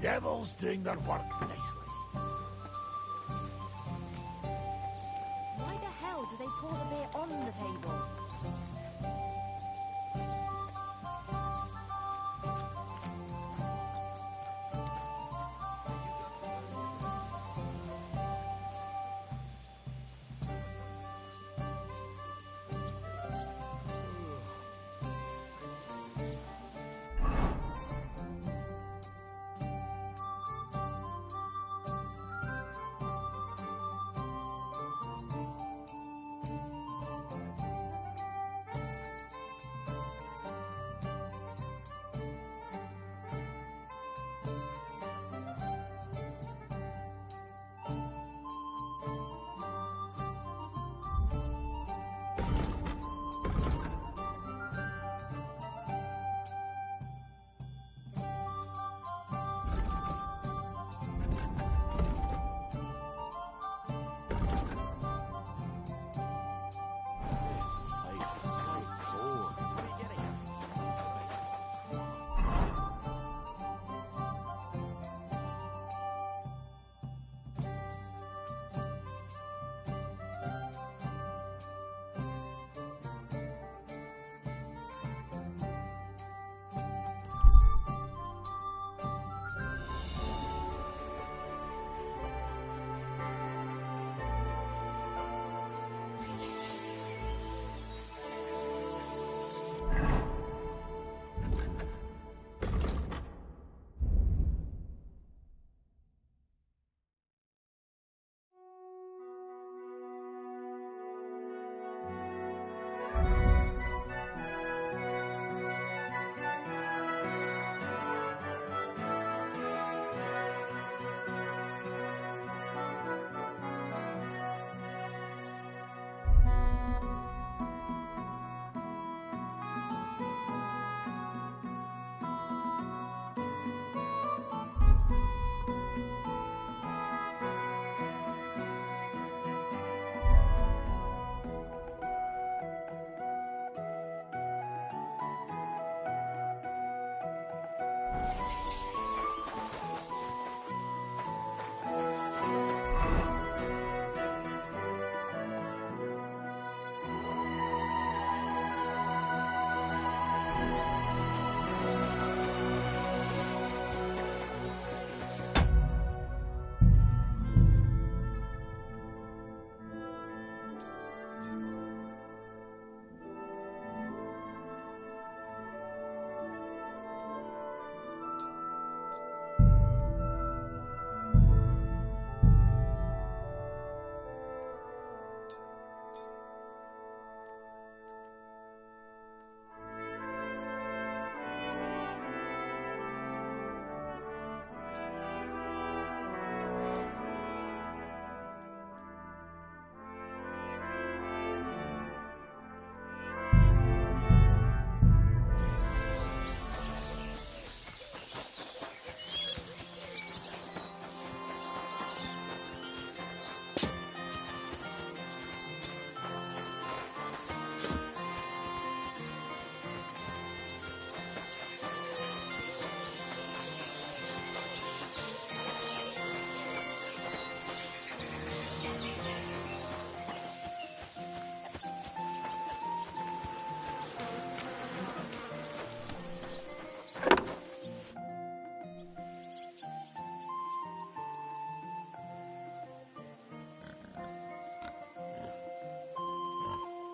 Devil's thing that worked nicely. Why the hell do they pour the beer on the table?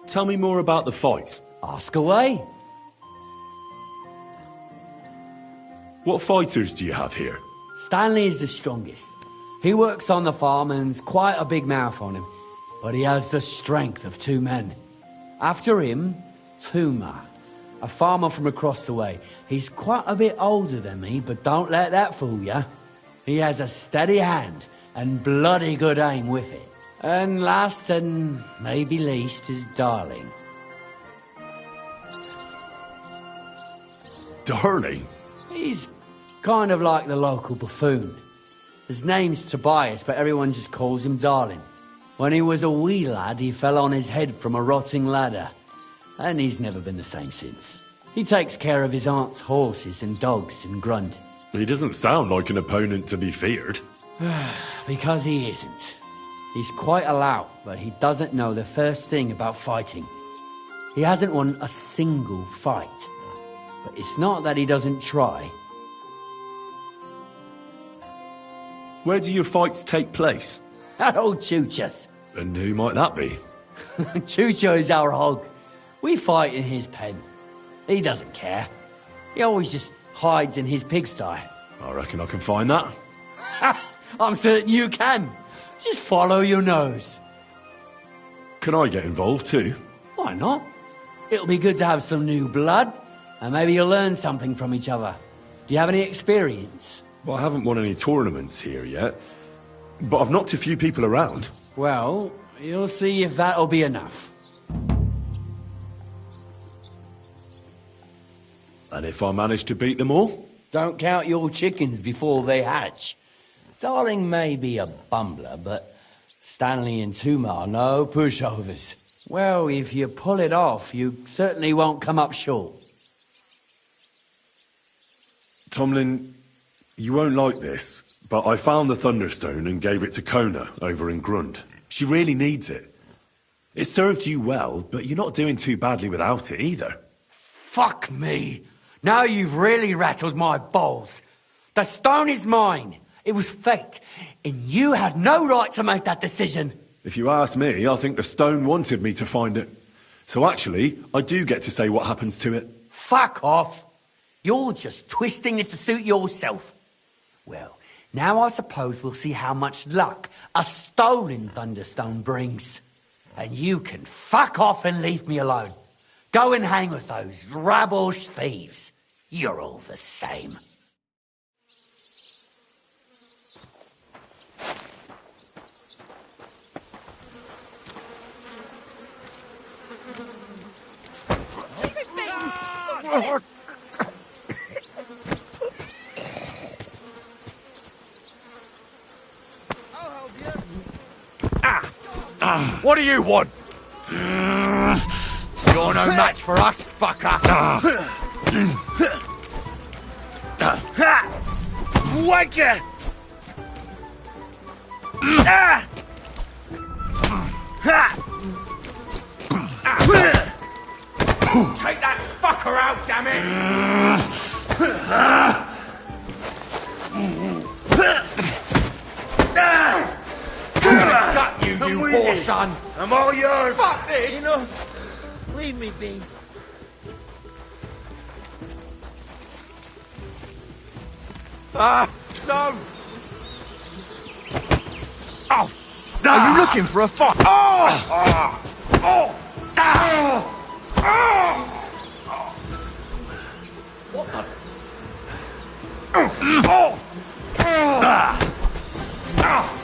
Tell me more about the fight. Ask away. What fighters do you have here? Stanley is the strongest. He works on the farm and's quite a big mouth on him, but he has the strength of 2 men. After him, Tuma, a farmer from across the way. He's quite a bit older than me, but don't let that fool ya. He has a steady hand and bloody good aim with it. And last and maybe least is Darling. Darling? He's kind of like the local buffoon. His name's Tobias, but everyone just calls him Darling. When he was a wee lad, he fell on his head from a rotting ladder. And he's never been the same since. He takes care of his aunt's horses and dogs in Grunt. He doesn't sound like an opponent to be feared. Because he isn't. He's quite a lout, but he doesn't know the first thing about fighting. He hasn't won a single fight. But it's not that he doesn't try. Where do your fights take place? That old Chucha's. And who might that be? Chucho is our hog. We fight in his pen. He doesn't care. He always just hides in his pigsty. I reckon I can find that. I'm certain you can. Just follow your nose. Can I get involved too? Why not? It'll be good to have some new blood, and maybe you'll learn something from each other. Do you have any experience? Well, I haven't won any tournaments here yet, but I've knocked a few people around. Well, you'll see if that'll be enough. And if I manage to beat them all? Don't count your chickens before they hatch. Darling may be a bumbler, but Stanley and Tuma are no pushovers. Well, if you pull it off, you certainly won't come up short. Tomlin, you won't like this, but I found the Thunderstone and gave it to Kona over in Grund. She really needs it. It served you well, but you're not doing too badly without it either. Fuck me. Now you've really rattled my balls. The stone is mine. It was fate, and you had no right to make that decision. If you ask me, I think the stone wanted me to find it. So actually, I do get to say what happens to it. Fuck off. You're just twisting this to suit yourself. Well, now I suppose we'll see how much luck a stolen Thunderstone brings. And you can fuck off and leave me alone. Go and hang with those rabble-ish thieves. You're all the same. What do you want? You're no match for us, fucker. Wanker! Take that fucker out, damn it! Got you, you poor son! I'm all yours. Fuck this! You know, leave me be. No! Oh! Are you looking for a fight? Oh! Oh! Oh! Ah! Oh! What the? Oh! Ah! Ah!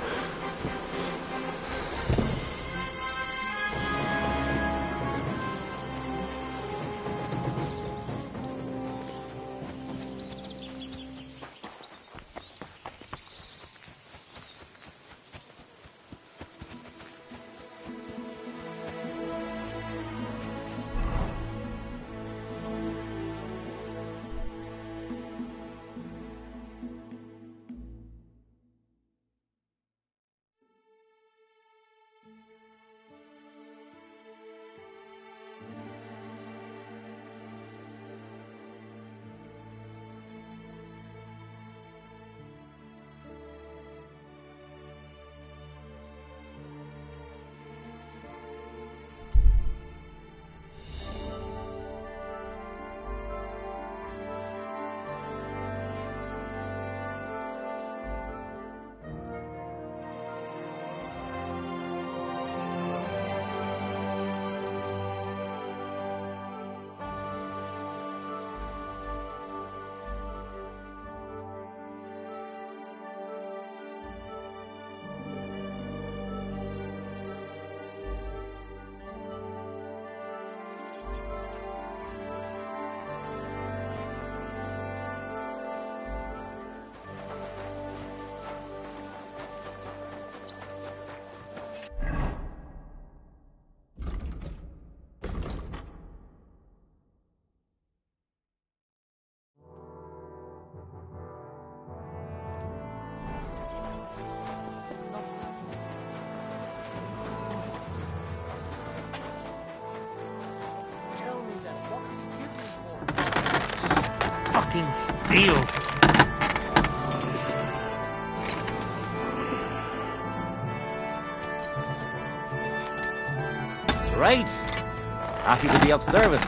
fucking steel. Great. Happy to be of service.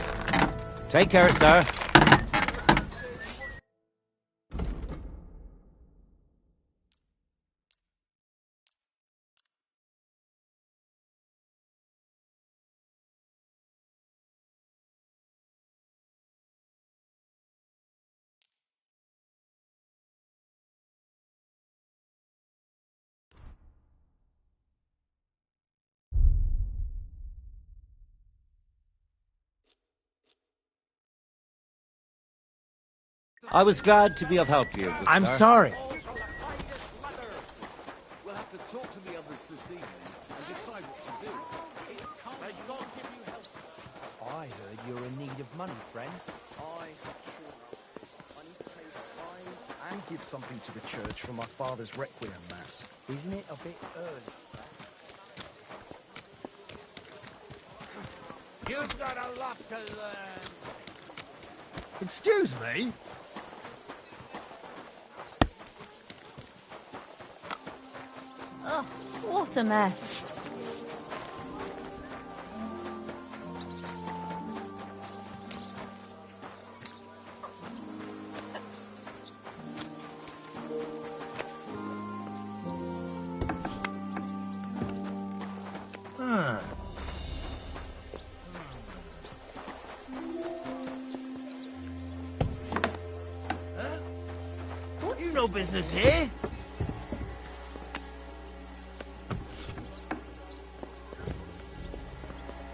Take care, sir. I was glad to be of help to you, good I'm sir. sorry. We'll have to talk to the others this evening and decide what to do. They can't give you help. I heard you're in need of money, friend. I need to pay the fine and give something to the church for my father's requiem mass. Isn't it a bit early? You've got a lot to learn. Excuse me? Ugh, what a mess. Huh. You no business here.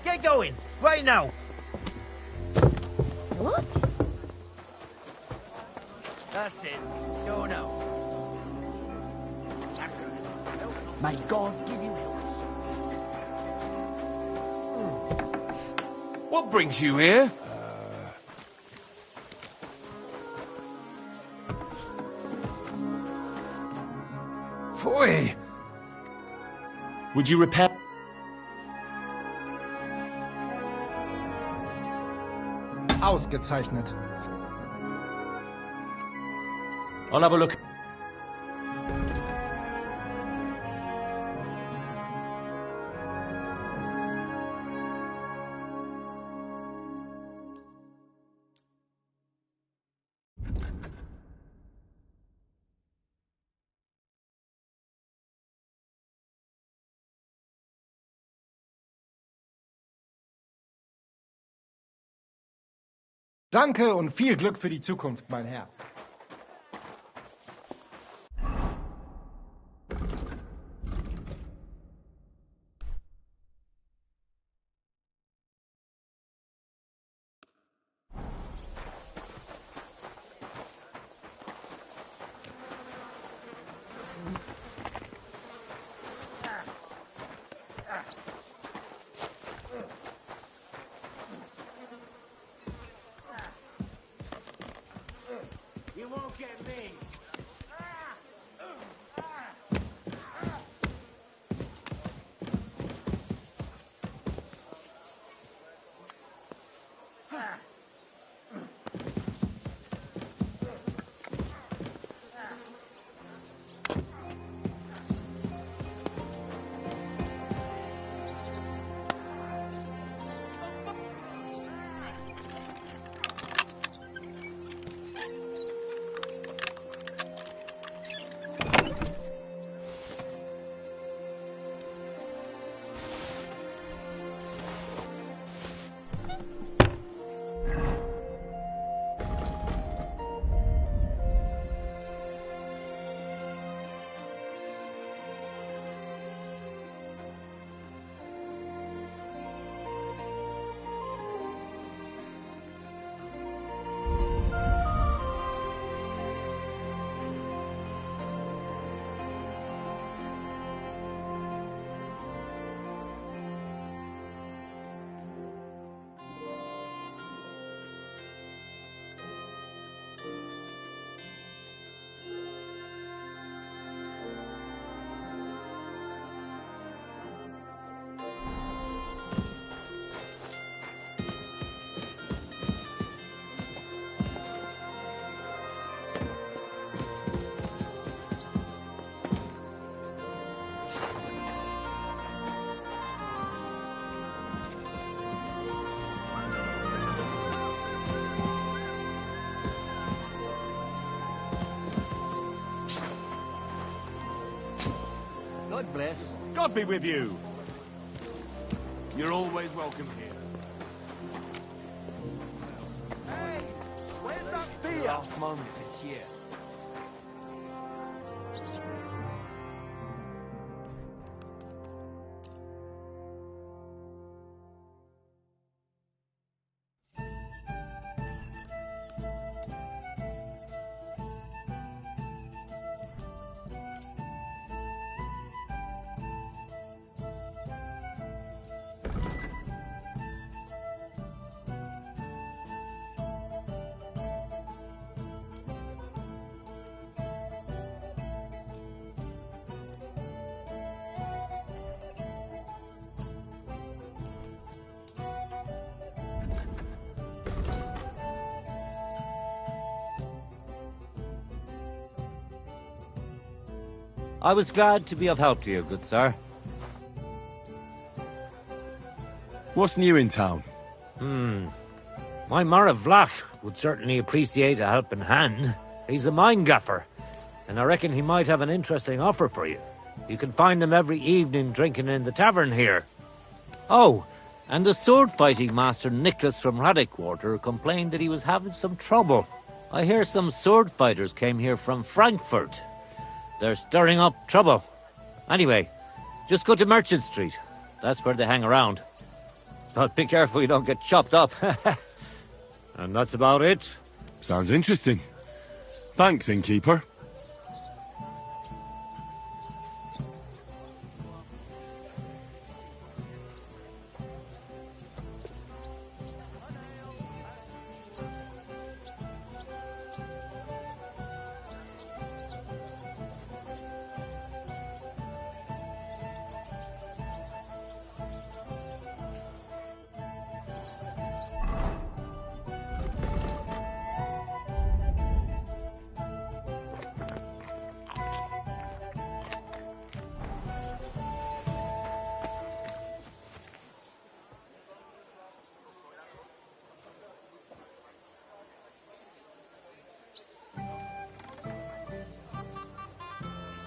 Get going, right now. What? That's it. Go now. May God give you help. What brings you here? Pfui. Would you repair? Ausgezeichnet. I'll have a look. Danke und viel Glück für die Zukunft, mein Herr. You won't get me. God bless. God be with you. You're always welcome here. Hey, where's that beer? Last moment this year. I was glad to be of help to you, good sir. What's new in town? My Mara Vlach would certainly appreciate a helping hand. He's a mine gaffer, and I reckon he might have an interesting offer for you. You can find him every evening drinking in the tavern here. Oh, and the sword-fighting master Nicholas from Raddick Quarter complained that he was having some trouble. I hear some sword fighters came here from Frankfurt. They're stirring up trouble. Anyway, just go to Merchant Street. That's where they hang around. But be careful you don't get chopped up. And that's about it. Sounds interesting. Thanks, innkeeper.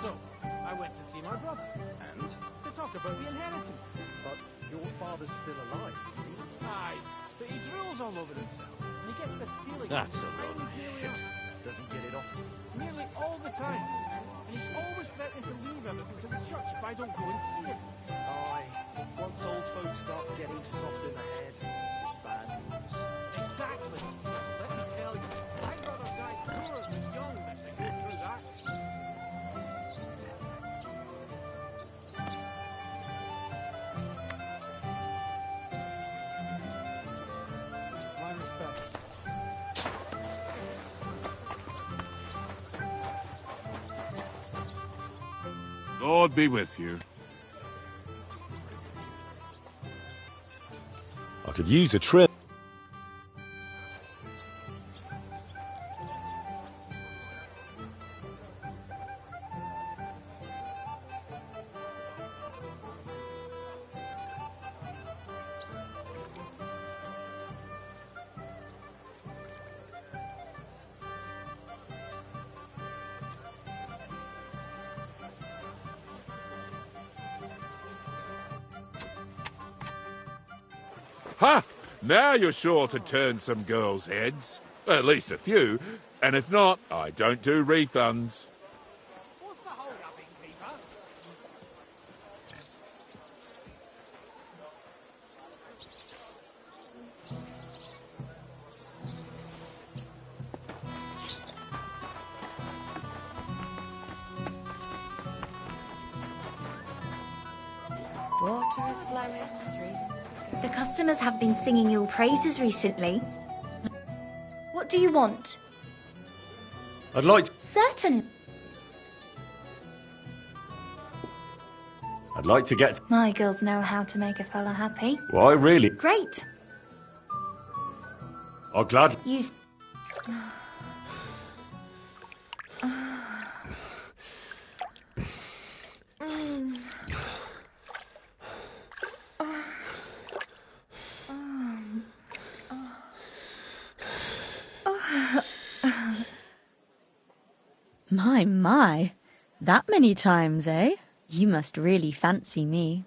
So, I went to see my brother. And? To talk about the inheritance. But your father's still alive. Aye, but he drools all over himself. And he gets this feeling That's that a time load of is nearly shit. up. Doesn't get it off. Nearly all the time. And he's always threatening to leave everything to the church if I don't go and see him. Aye. Once old folks start getting soft in the head, it's bad news. Exactly. Let me tell you, I'd rather die poor than young than to go through that. My respects. Lord be with you. I could use a trip. Ha! Now you're sure to turn some girls' heads. At least a few. And if not, I don't do refunds. What's the hold up, innkeeper? Water is flowing through. The customers have been singing your praises recently. What do you want? I'd like to get... My girls know how to make a fella happy. Well, I really... Great. I'll glad... You... My. That many times, eh? You must really fancy me.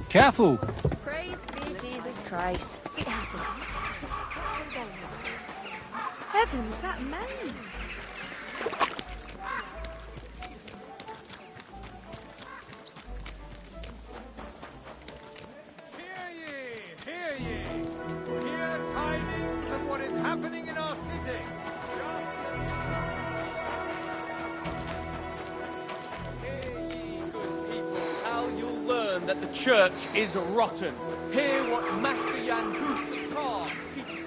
Careful! Praise be Jesus Christ. It happened. Heavens, that man! Hear ye! Hear ye! Hear tidings of what is happening in our city! Hear ye, good people, how you'll learn that the church is rotten. Hear what Master Jan Hus Carr teaches.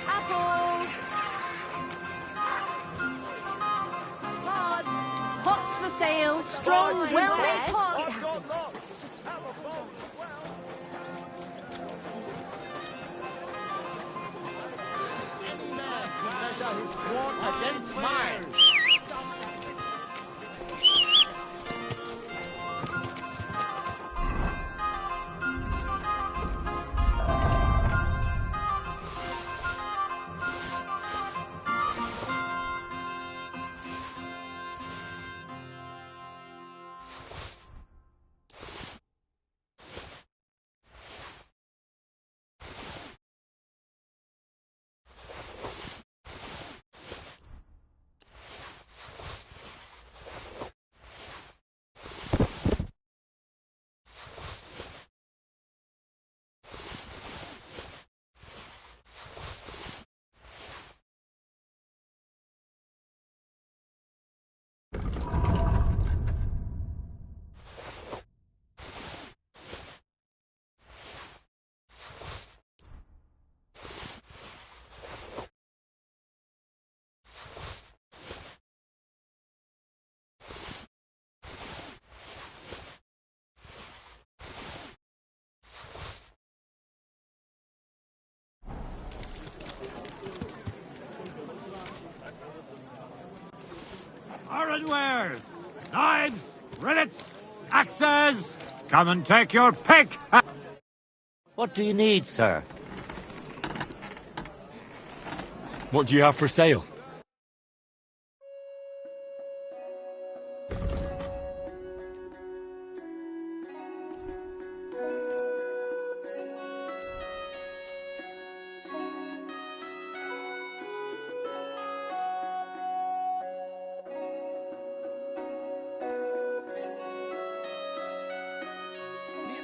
Apples! Cards! Pots for sale, strong, well-made pots! It happened. Against mine! Iron wares, knives, rillets, axes. Come and take your pick. What do you need, sir? What do you have for sale?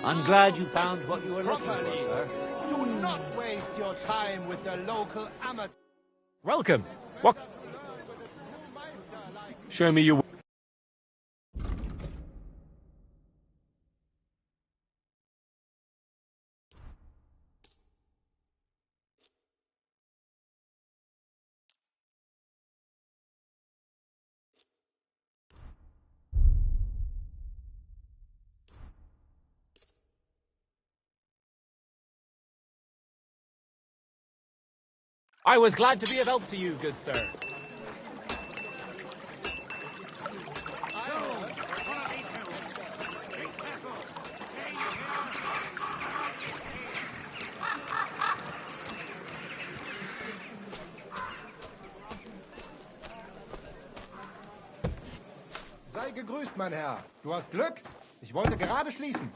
I'm glad you found what you were looking for, sir. Do not waste your time with the local amateur. Welcome. What? Show me your... I was glad to be of help to you, good sir. Sei gegrüßt, mein Herr. Du hast Glück. Ich wollte gerade schließen.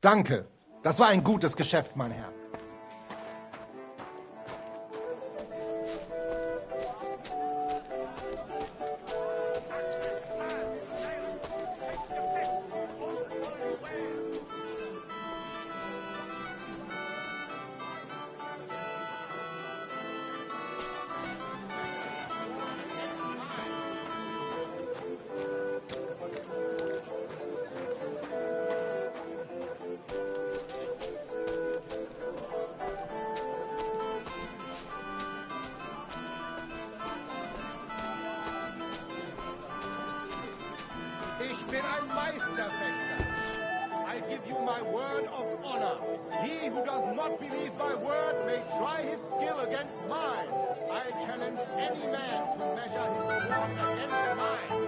Danke. Das war ein gutes Geschäft, mein Herr. Ich bin ein Meisterfechter. I give you my word of honor. He who does not believe my word may try his skill against mine. I challenge any man to measure his sword against mine.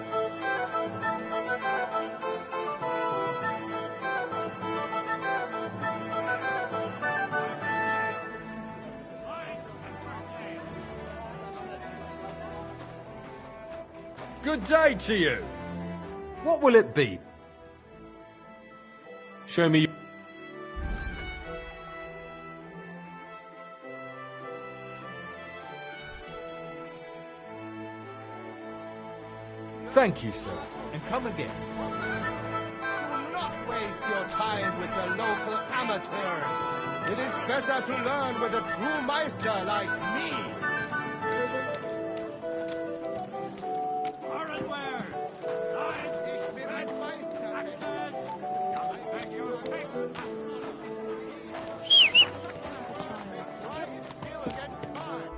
Good day to you. What will it be? Show me. Thank you, sir. And come again. Do not waste your time with the local amateurs. It is better to learn with a true meister like me. Ich bin ein Meisterfechter. Try his skill against mine.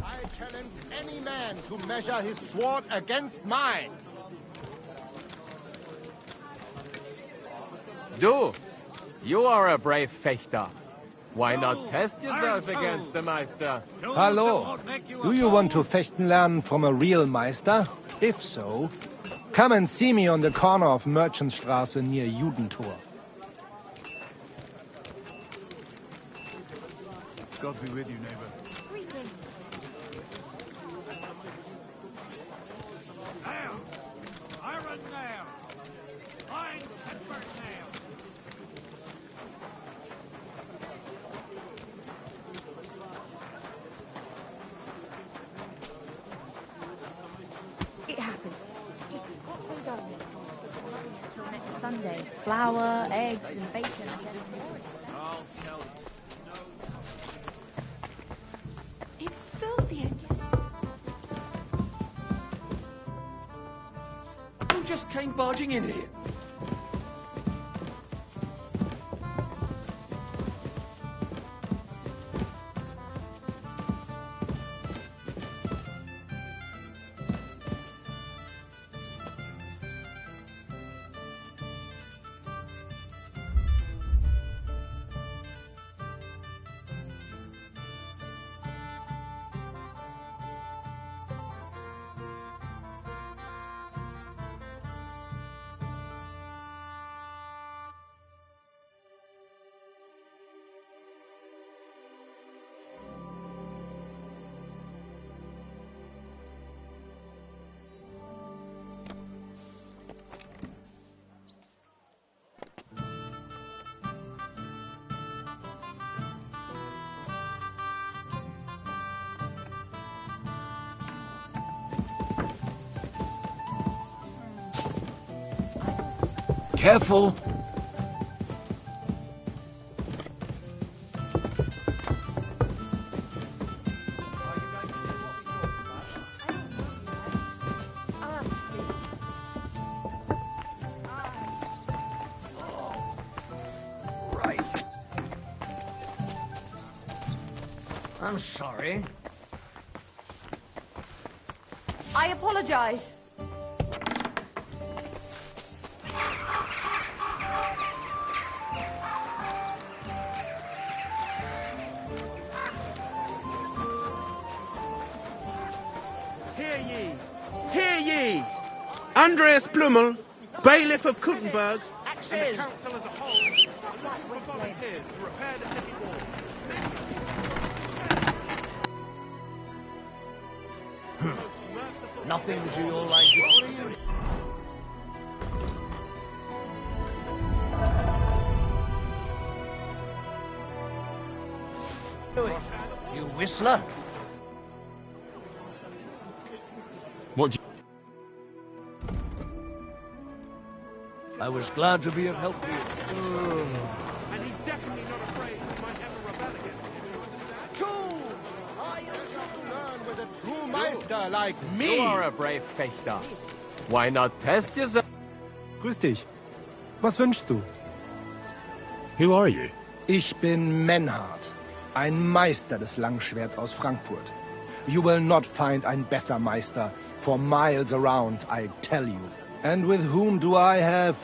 I challenge any man to measure his sword against mine. You are a brave fechter. Why not test yourself against the Meister? Hallo. Do you want to fechten lernen from a real Meister? If so, come and see me on the corner of Merchantstraße near Judentor. God be with you, neighbor. It happened. Just what's been going on? Until next Sunday. Flour, eggs, and bacon again. It's filthy again. Who just came barging in here? Careful. Christ. I'm sorry. I apologize. Hear ye! Hear ye! Andreas Blummel, bailiff of Kuttenberg, and the council as a whole, for volunteers to repair the city wall. Nothing to your liking. You whistler? What do I was glad to be of help to you. And he's definitely not afraid we might ever rebel against him. Learn with a true Meister like me. You are a brave Fechter. Why not test yourself? Grüß dich. Was wünschst du? Who are you? Ich bin Menhard, ein Meister des Langschwerts aus Frankfurt. You will not find ein besser Meister for miles around, I tell you. And with whom do I have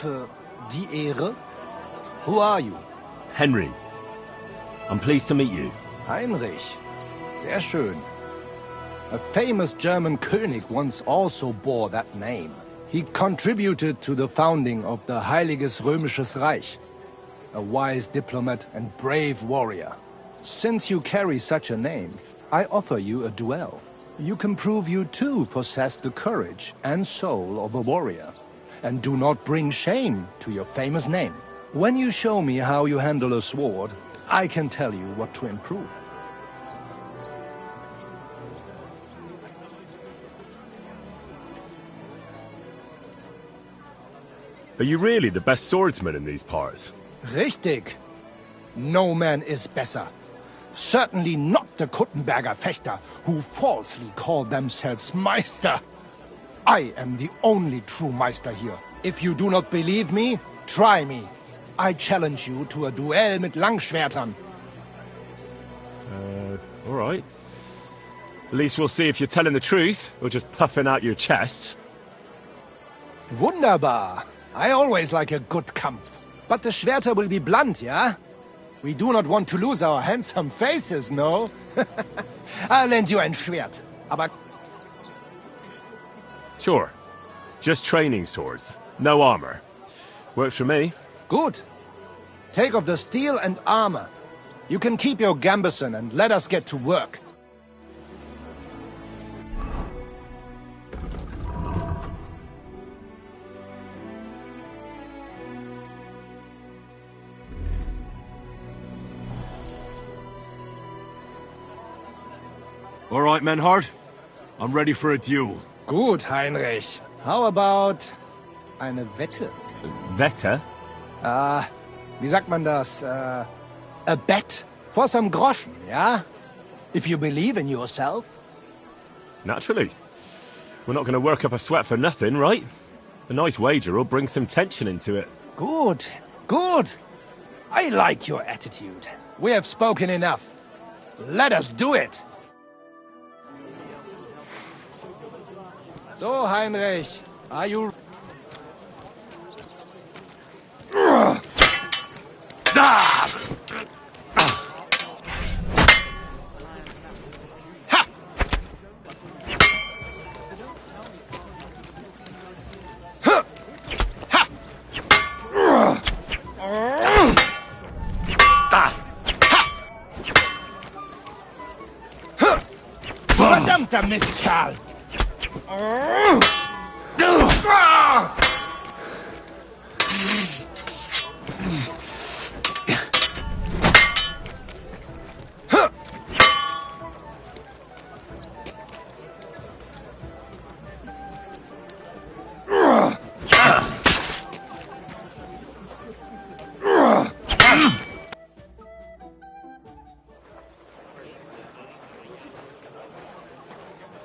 die Ehre? Who are you? Henry. I'm pleased to meet you. Heinrich. Sehr schön. A famous German König once also bore that name. He contributed to the founding of the Heiliges Römisches Reich. A wise diplomat and brave warrior. Since you carry such a name, I offer you a duel. You can prove you too possess the courage and soul of a warrior. And do not bring shame to your famous name. When you show me how you handle a sword, I can tell you what to improve. Are you really the best swordsman in these parts? Richtig. No man is better. Certainly not the Kuttenberger Fechter, who falsely call themselves Meister. I am the only true Meister here. If you do not believe me, try me. I challenge you to a duel mit Langschwertern. All right. At least we'll see if you're telling the truth, or just puffing out your chest. Wunderbar. I always like a good Kampf. But the Schwerter will be blunt, yeah? We do not want to lose our handsome faces, no? I'll lend you ein Schwert. Aber... Sure. Just training swords. No armor. Works for me. Good. Take off the steel and armor. You can keep your gambeson and let us get to work. All right, Menhard. I'm ready for a duel. Gut, Heinrich. How about eine Wette? Wette? Wie sagt man das? A bet for some groschen, yeah? If you believe in yourself. Naturally. We're not going to work up a sweat for nothing, right? A nice wager will bring some tension into it. Good, good. I like your attitude. We have spoken enough. Let us do it. So, Heinrich, are you... Verdammter Mistkerl!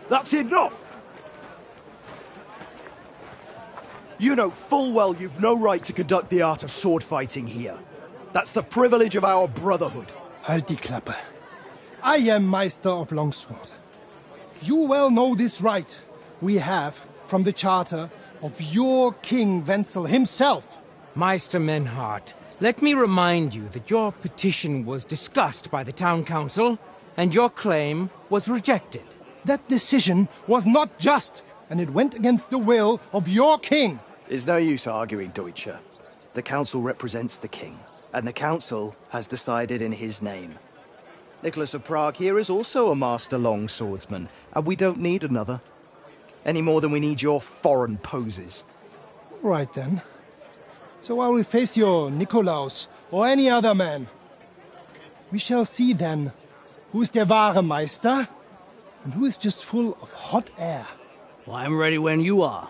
That's enough! You know full well you've no right to conduct the art of sword fighting here. That's the privilege of our brotherhood. Halt die Klappe. I am Meister of Longsword. You well know this right we have from the charter of your King Wenzel himself. Meister Menhart, let me remind you that your petition was discussed by the town council, and your claim was rejected. That decision was not just, and it went against the will of your king. There's no use arguing, Deutscher. The council represents the king, and the council has decided in his name. Nicholas of Prague here is also a master longswordsman, and we don't need another. Any more than we need your foreign poses. Right then. So I will face your Nikolaus or any other man. We shall see then who is der wahre Meister and who is just full of hot air. Well, I'm ready when you are,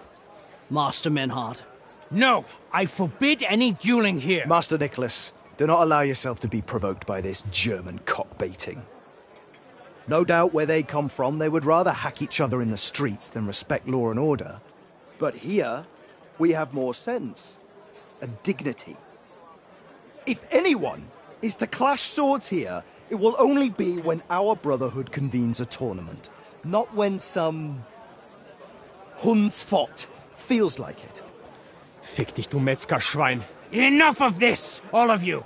Master Menhart. No, I forbid any dueling here. Master Nicholas, do not allow yourself to be provoked by this German cock-baiting. No doubt where they come from, they would rather hack each other in the streets than respect law and order. But here, we have more sense and dignity. If anyone is to clash swords here, it will only be when our brotherhood convenes a tournament, not when some Hundsfott feels like it. Fick dich, du Metzgerschwein. Enough of this, all of you!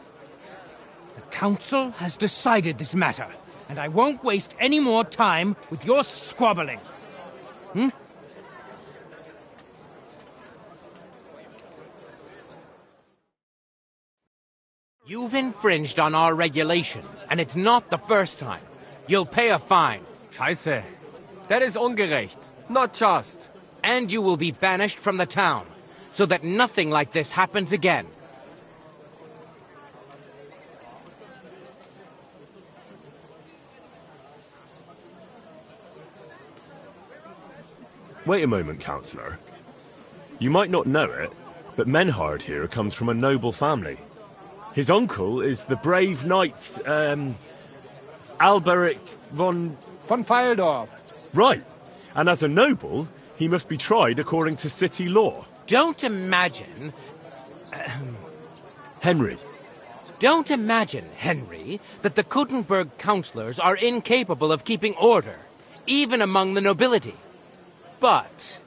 The council has decided this matter, and I won't waste any more time with your squabbling. You've infringed on our regulations, and it's not the first time. You'll pay a fine. Scheiße. That is ungerecht. Not just. And you will be banished from the town, so that nothing like this happens again. Wait a moment, Councillor. You might not know it, but Menhard here comes from a noble family. His uncle is the brave knight, Alberic von Feildorf. Right. And as a noble, he must be tried according to city law. Don't imagine... Henry. Don't imagine, Henry, that the Kuttenberg councillors are incapable of keeping order, even among the nobility. But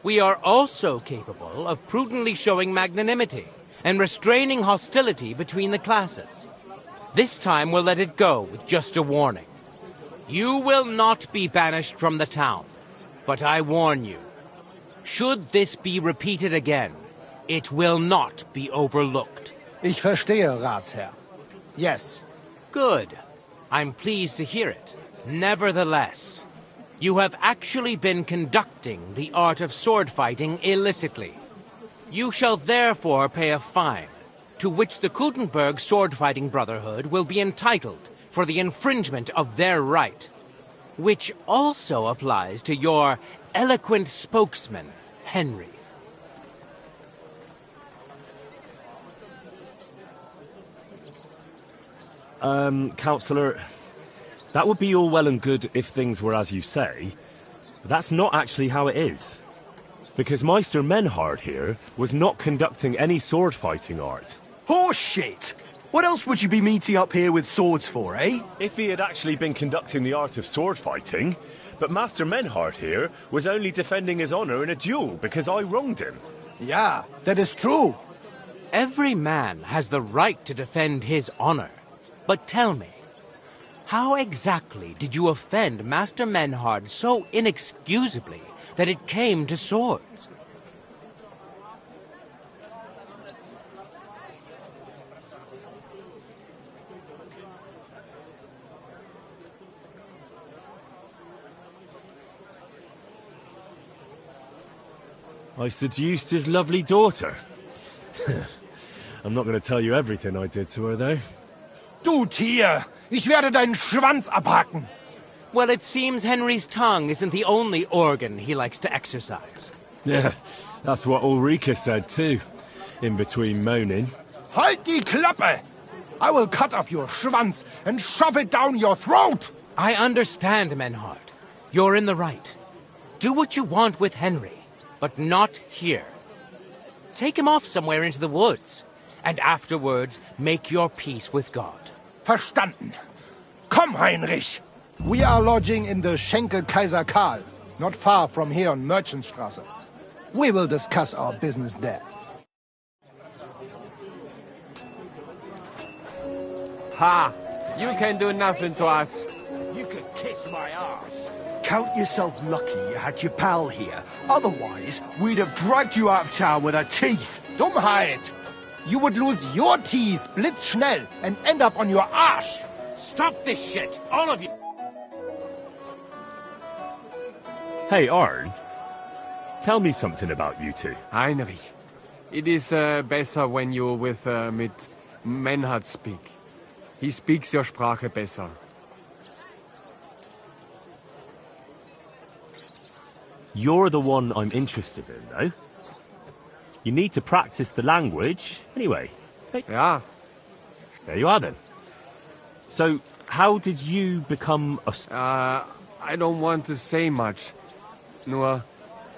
we are also capable of prudently showing magnanimity and restraining hostility between the classes. This time we'll let it go with just a warning. You will not be banished from the town, but I warn you, should this be repeated again, it will not be overlooked. Ich verstehe, Ratsherr. Yes. Good. I'm pleased to hear it. Nevertheless, you have actually been conducting the art of sword fighting illicitly. You shall therefore pay a fine, to which the Kuttenberg Sword-Fighting Brotherhood will be entitled for the infringement of their right, which also applies to your eloquent spokesman, Henry. Councillor, that would be all well and good if things were as you say, but that's not actually how it is. Because Meister Menhard here was not conducting any sword-fighting art. Horseshit! What else would you be meeting up here with swords for, eh? If he had actually been conducting the art of sword-fighting, but Master Menhard here was only defending his honor in a duel because I wronged him. Yeah, that is true. Every man has the right to defend his honor. But tell me, how exactly did you offend Master Menhard so inexcusably that it came to swords? I seduced his lovely daughter. I'm not going to tell you everything I did to her, though. Du Tier! Ich werde deinen Schwanz abhacken! Well, it seems Henry's tongue isn't the only organ he likes to exercise. Yeah, that's what Ulrika said too, in between moaning. Halt die Klappe! I will cut off your Schwanz and shove it down your throat! I understand, Menhard. You're in the right. Do what you want with Henry, but not here. Take him off somewhere into the woods, and afterwards make your peace with God. Verstanden. Komm, Heinrich. We are lodging in the Schenkel Kaiser Karl, not far from here on Merchantstrasse. We will discuss our business there. Ha! You can do nothing to us. You could kiss my ass. Count yourself lucky you had your pal here. Otherwise, we'd have dragged you out of town with our teeth. Dummheit! You would lose your teeth blitzschnell and end up on your arse. Stop this shit, all of you! Hey, Arn. Tell me something about you two. Heinrich, it is besser when you with mit Menhard speak. He speaks your Sprache besser. You're the one I'm interested in, though. You need to practice the language. Anyway. Yeah. There you are, then. So, how did you become a... I don't want to say much. Nur,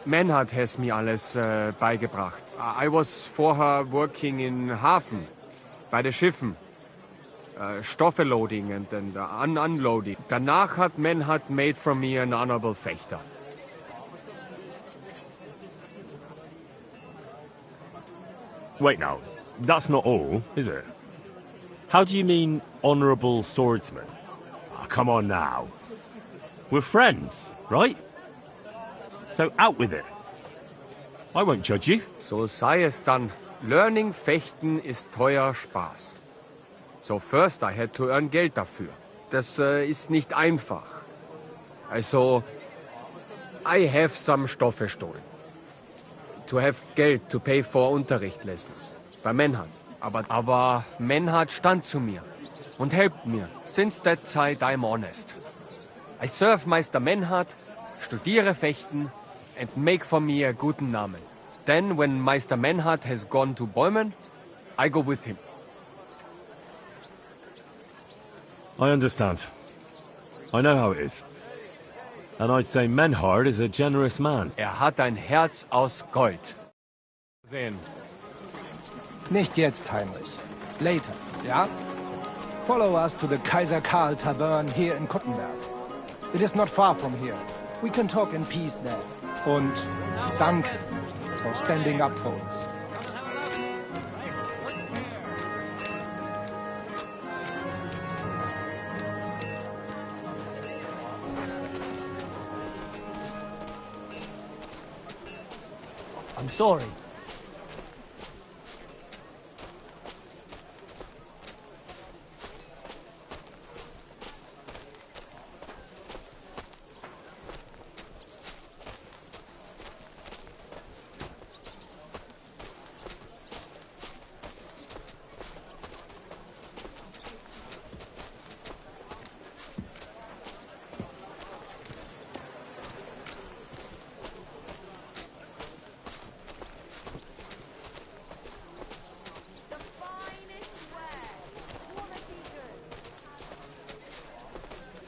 Menhard has me alles beigebracht. I was vorher working in Hafen, bei den Schiffen. Stoffe loading and unloading. Danach hat Menhard made from me an honorable Fechter. Wait now, that's not all, is it? How do you mean, honourable swordsman? Oh, come on now. We're friends, right? So out with it. I won't judge you. So sei es dann. Learning Fechten ist teuer Spaß. So first I had to earn Geld dafür. Das ist nicht einfach. Also, I have some Stoffe stolen. To have Geld to pay for Unterricht lessons. Bei Menhard. Aber Menhard stand zu mir und helpt mir. Since that time I'm honest. I serve Meister Menhard, studiere Fechten and make for me a guten Namen. Then when Meister Menhard has gone to Bäumen, I go with him. I understand. I know how it is. And I'd say Menhard is a generous man. Hat ein Herz aus Gold. Sehen. Nicht jetzt, Heinrich. Later, ja? Follow us to the Kaiser Karl Tavern here in Kuttenberg. It is not far from here. We can talk in peace there. Und danke for standing up for us. I'm sorry.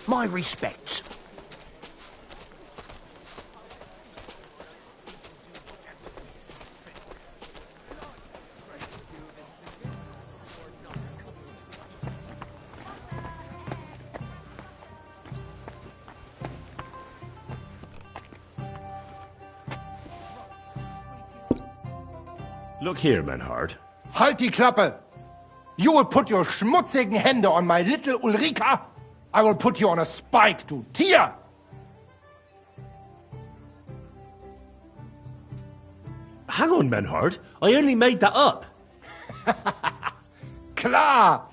My respects. Look here, Menhard. Halt die Klappe! You will put your schmutzigen Hände on my little Ulrika? I will put you on a spike, du Tier! Hang on, Menhard. I only made that up. Klar!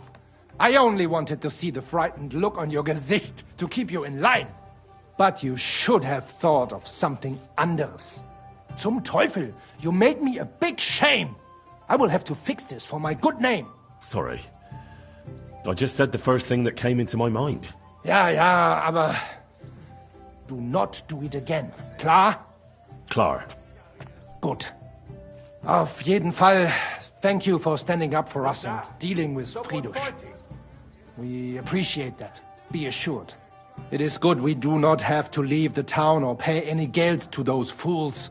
I only wanted to see the frightened look on your Gesicht to keep you in line. But you should have thought of something anderes. Zum Teufel, you made me a big shame. I will have to fix this for my good name. Sorry. I just said the first thing that came into my mind. Ja, aber do not do it again. Klar? Klar. Gut. Auf jeden Fall, thank you for standing up for us and dealing with Friedrich. We appreciate that. Be assured. It is good we do not have to leave the town or pay any Geld to those fools.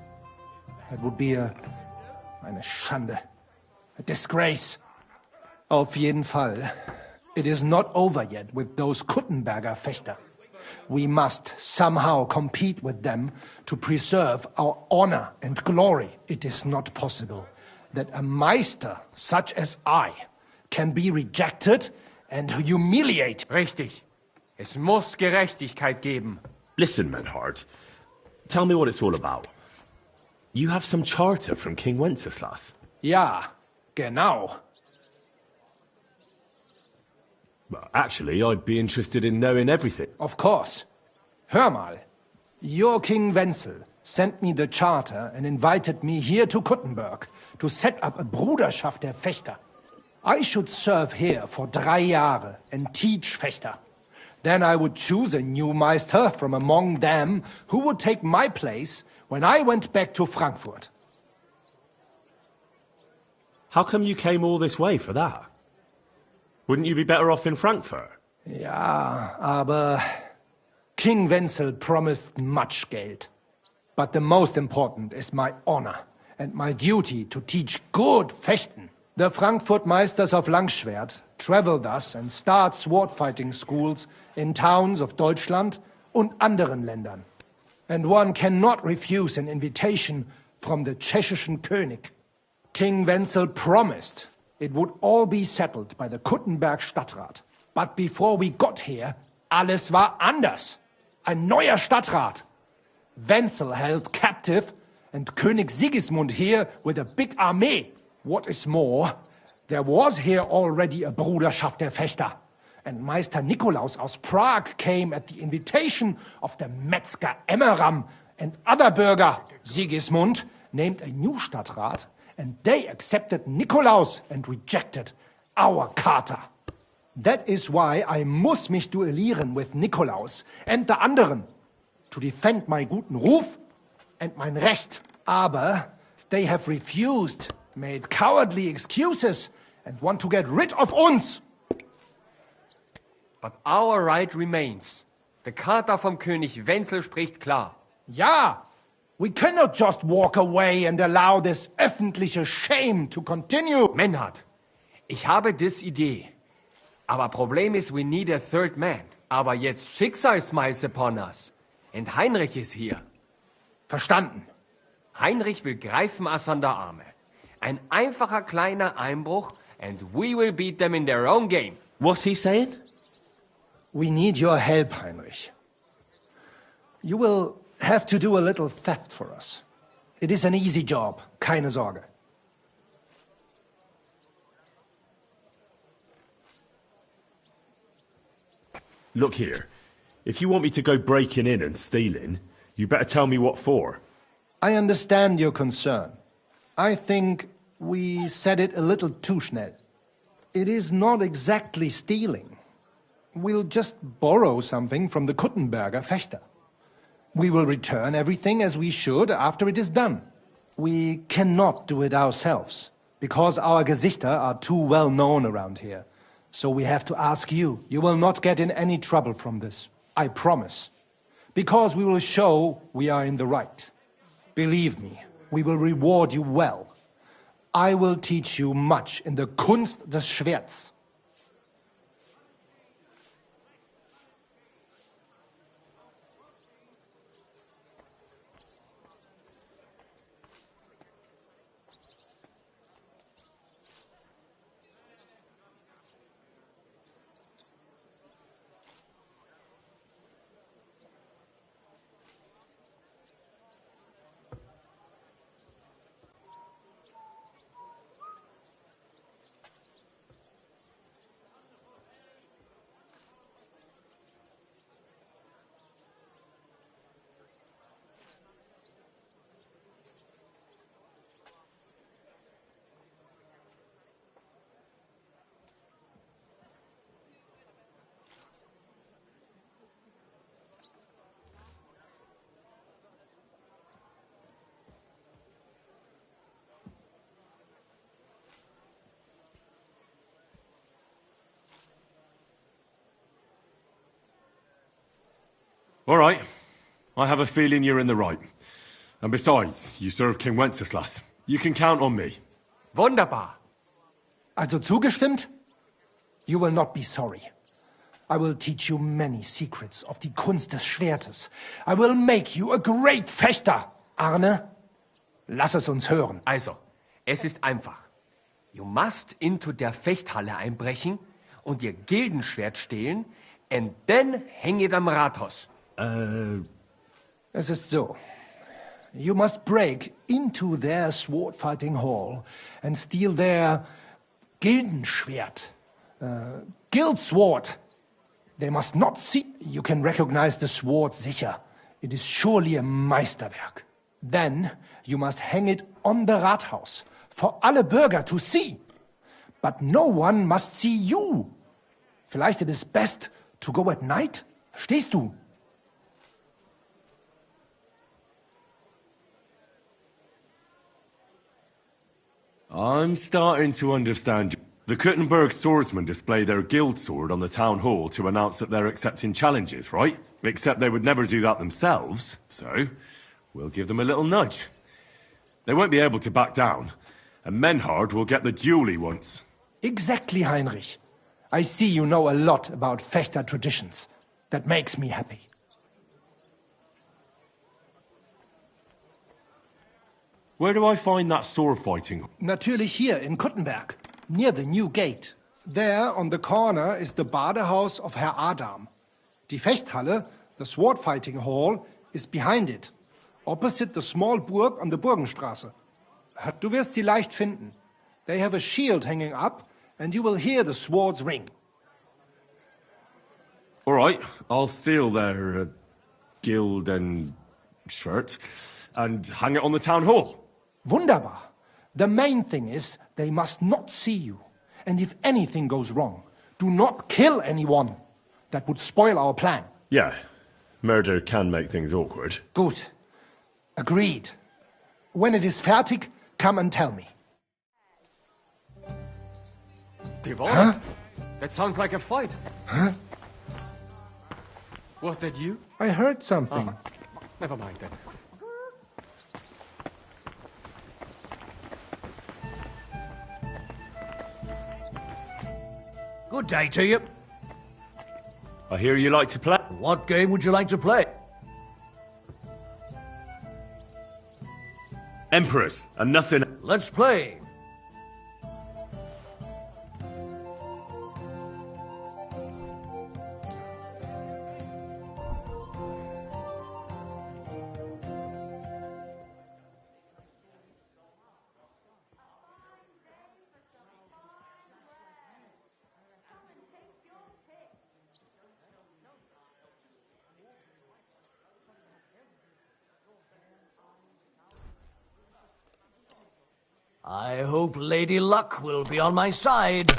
That would be eine Schande. A disgrace. Auf jeden Fall. It is not over yet with those Kuttenberger Fechter. We must somehow compete with them to preserve our honor and glory. It is not possible that a Meister such as I can be rejected and humiliate. Richtig. Es muss Gerechtigkeit geben. Listen, Menhard. Tell me what it's all about. You have some charter from King Wenceslas. Ja, genau. Actually, I'd be interested in knowing everything. Of course. Hör mal. Your King Wenzel sent me the charter and invited me here to Kuttenberg to set up a Bruderschaft der Fechter. I should serve here for 3 Jahre and teach Fechter. Then I would choose a new Meister from among them who would take my place when I went back to Frankfurt. How come you came all this way for that? Wouldn't you be better off in Frankfurt? Ja, aber King Wenzel promised much Geld. But the most important is my honor and my duty to teach good Fechten. The Frankfurt Meisters of Langschwert travel thus and start sword fighting schools in towns of Deutschland und anderen Ländern. And one cannot refuse an invitation from the tschechischen König. King Wenzel promised it would all be settled by the Kuttenberg Stadtrat. But before we got here, alles war anders. Ein neuer Stadtrat. Wenzel held captive and König Sigismund here with a big army. What is more, there was here already a Bruderschaft der Fechter. And Meister Nikolaus aus Prague came at the invitation of the Metzger Emmeram and other Bürger. Sigismund named a new Stadtrat and they accepted Nikolaus and rejected our Charter. That is why I muss mich duellieren with Nikolaus and the anderen to defend my guten Ruf and mein Recht. Aber they have refused, made cowardly excuses and want to get rid of uns. But our right remains. The Charta vom König Wenzel spricht klar. Ja, we cannot just walk away and allow this öffentliche shame to continue. Menhard, ich habe dis Idee. Aber Problem ist, we need a third man. Aber jetzt Schicksalsmeis upon us. And Heinrich ist hier. Verstanden. Heinrich will greifen us an der Arme. Ein einfacher kleiner Einbruch and we will beat them in their own game. What's he saying? We need your help, Heinrich. You will have to do a little theft for us. It is an easy job, keine Sorge. Look here. If you want me to go breaking in and stealing, you better tell me what for. I understand your concern. I think we said it a little too schnell. It is not exactly stealing. We'll just borrow something from the Kuttenberger Fechter. We will return everything as we should after it is done. We cannot do it ourselves, because our Gesichter are too well known around here. So we have to ask you. You will not get in any trouble from this. I promise. Because we will show we are in the right. Believe me, we will reward you well. I will teach you much in the Kunst des Schwerts. All right. I have a feeling you're in the right. And besides, you serve King Wenceslas. You can count on me. Wunderbar. Also zugestimmt? You will not be sorry. I will teach you many secrets of die Kunst des Schwertes. I will make you a great Fechter. Arne, lass es uns hören. Also, es ist einfach. You must into der Fechthalle einbrechen und ihr Gildenschwert stehlen and then hang it am Rathaus. Es ist so. You must break into their sword fighting hall and steal their Gildenschwert. Guild sword. They must not see. You can recognize the sword sicher. It is surely a Meisterwerk. Then you must hang it on the Rathaus for alle Bürger to see. But no one must see you. Vielleicht it is best to go at night? Verstehst du? I'm starting to understand. The Kuttenberg swordsmen display their guild sword on the town hall to announce that they're accepting challenges, right? Except they would never do that themselves, so we'll give them a little nudge. They won't be able to back down, and Menhard will get the duel he wants. Exactly, Heinrich. I see you know a lot about Fechter traditions. That makes me happy. Where do I find that sword fighting? Natürlich hier in Kuttenberg, near the new gate. There, on the corner, is the Badehaus of Herr Adam. Die Fechthalle, the sword fighting hall, is behind it, opposite the small Burg on the Burgenstraße. Du wirst sie leicht finden. They have a shield hanging up, and you will hear the swords ring. All right, I'll steal their guild and shirt and hang it on the town hall. Wunderbar. The main thing is they must not see you. And if anything goes wrong, do not kill anyone. That would spoil our plan. Yeah, murder can make things awkward. Gut. Agreed. When it is fertig, come and tell me. Devon? Huh? That sounds like a fight. Huh? Was that you? I heard something. Never mind then. Good day to you. I hear you like to play. What game would you like to play? Emperors, and nothing. Let's play. I hope Lady Luck will be on my side.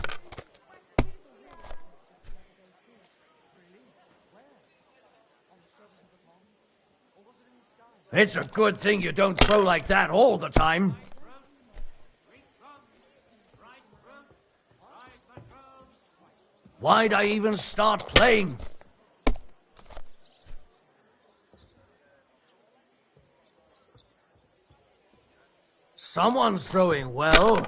It's a good thing you don't throw like that all the time. Why'd I even start playing? Someone's throwing well.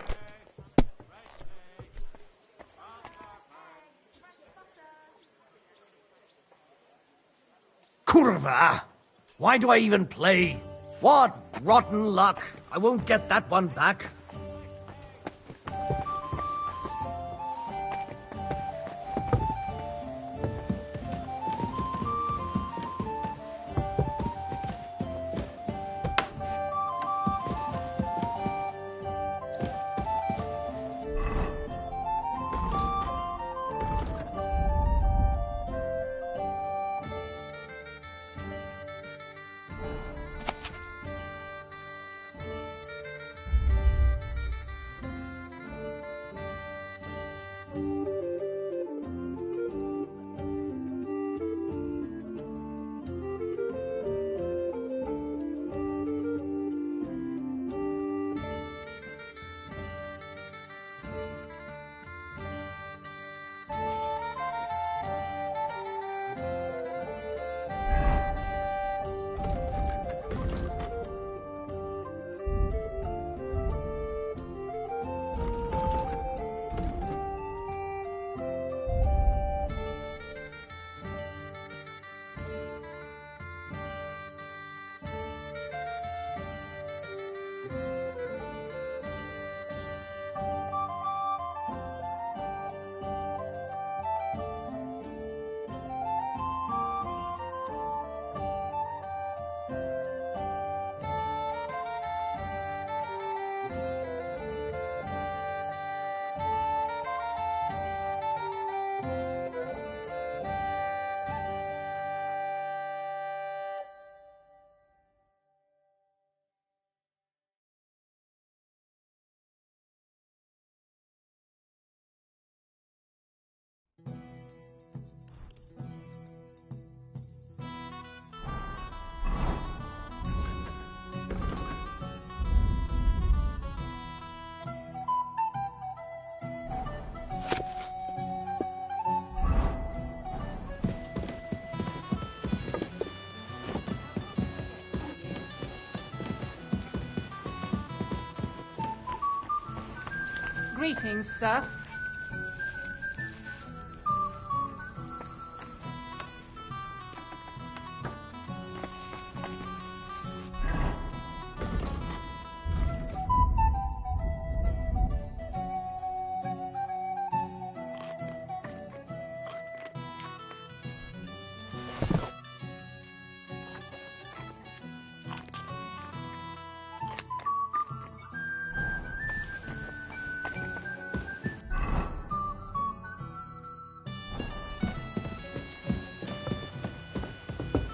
Kurva! Why do I even play? What rotten luck. I won't get that one back. Greetings, sir.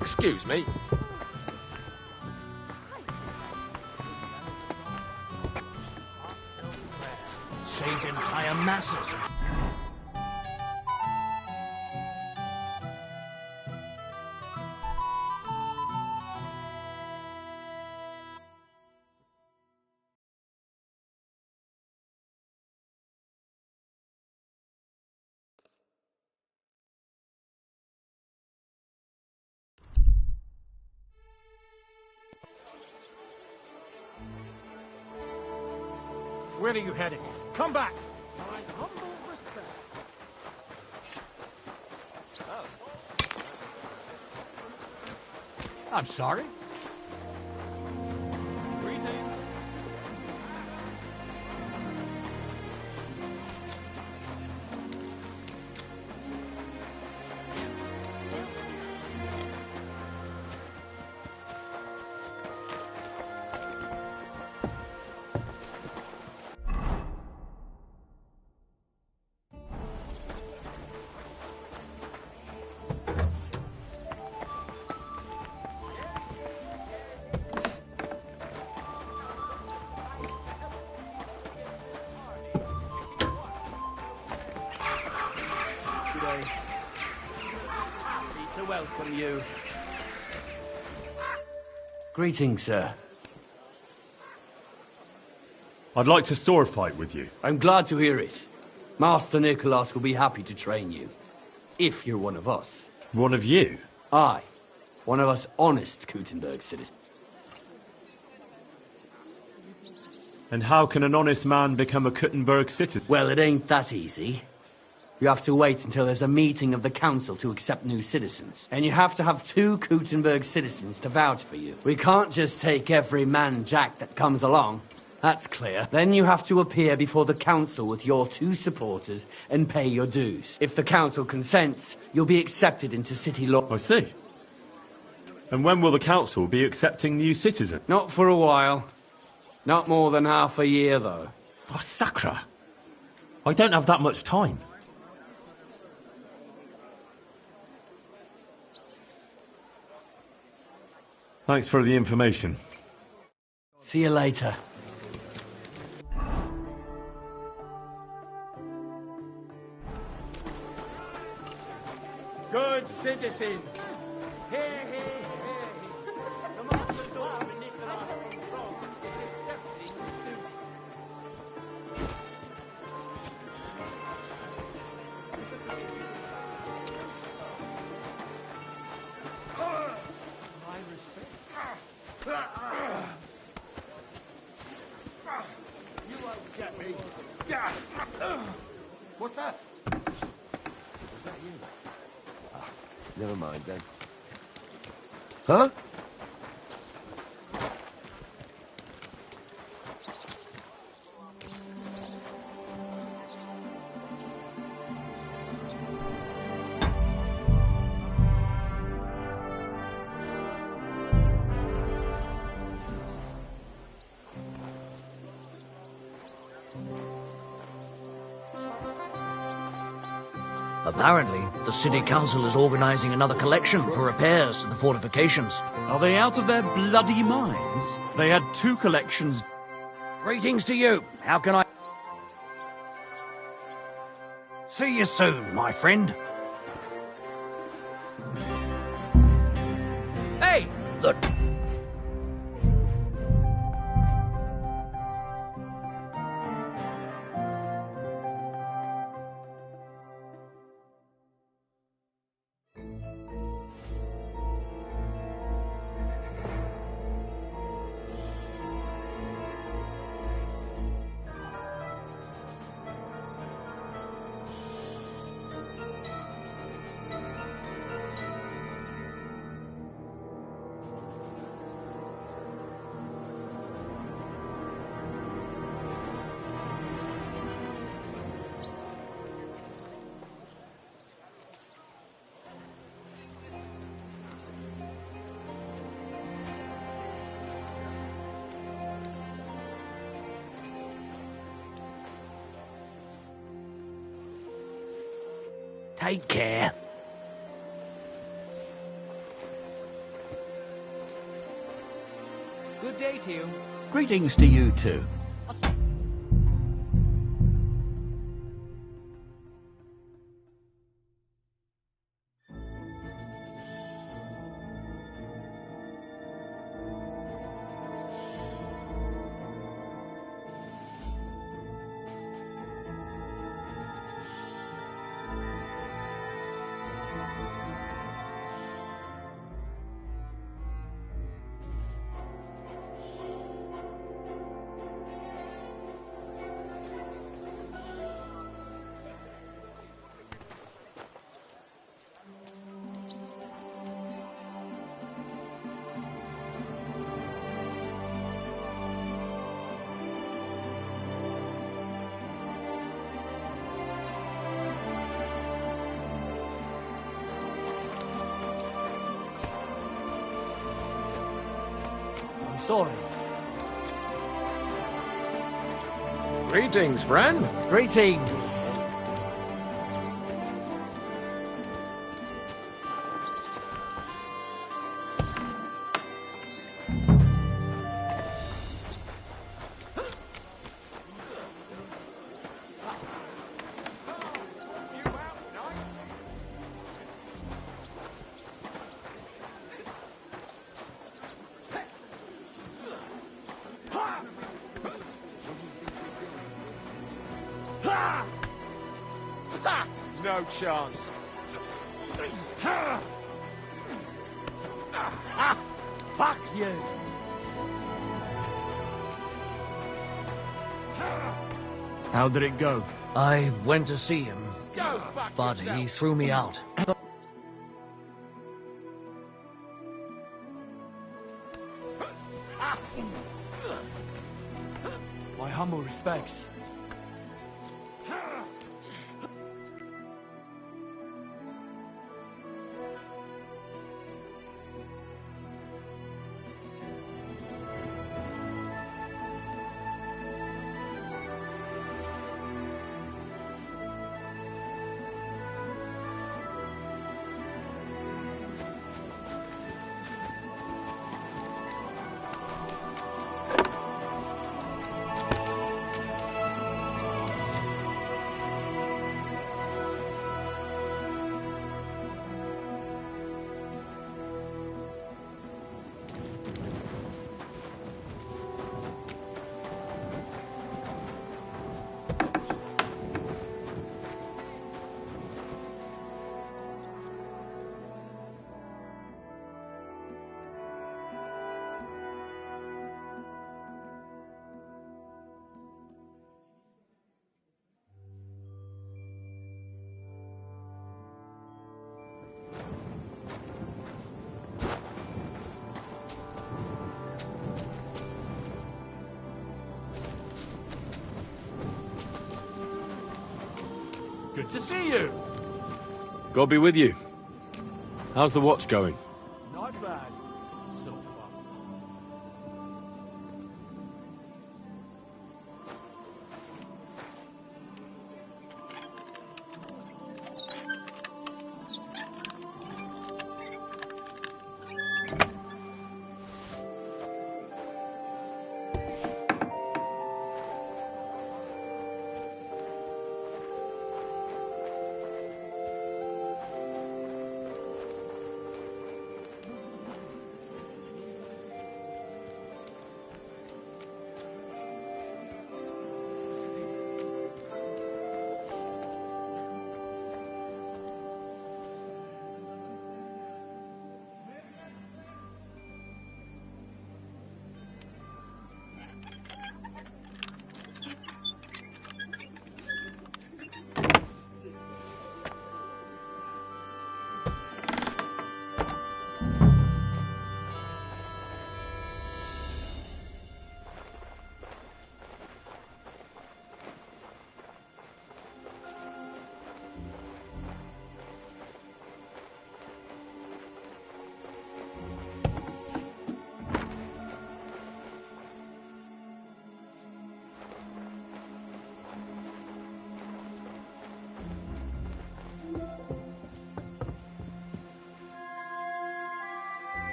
Excuse me. Saved entire masses. Where are you heading? Come back! I'm sorry. To welcome you. Greetings, sir. I'd like to sword fight with you. I'm glad to hear it. Master Nicholas will be happy to train you. If you're one of us. One of you? Aye. One of us honest Gutenberg citizens. And how can an honest man become a Gutenberg citizen? Well, it ain't that easy. You have to wait until there's a meeting of the council to accept new citizens. And you have to have 2 Gutenberg citizens to vouch for you. We can't just take every man jack that comes along. That's clear. Then you have to appear before the council with your 2 supporters and pay your dues. If the council consents, you'll be accepted into city law. I see. And when will the council be accepting new citizens? Not for a while. Not more than half a year, though. Oh, Sacra! I don't have that much time. Thanks for the information. See you later. Good citizens. Hey, hey, hey. The master told me Nicholas from Rome is definitely stupid. My respect. You won't get me. What's that? Never mind then. Huh? Apparently, the city council is organizing another collection for repairs to the fortifications. Are they out of their bloody minds? They had 2 collections. Greetings to you. How can I... See you soon, my friend. Hey, look. Take care. Good day to you. Greetings to you too. Sorry. Greetings, friend. Greetings. No chance. Fuck you. How did it go? I went to see him, Go fuck but yourself. he threw me out. My humble respects. Good to see you. God be with you. How's the watch going? Not bad. So far.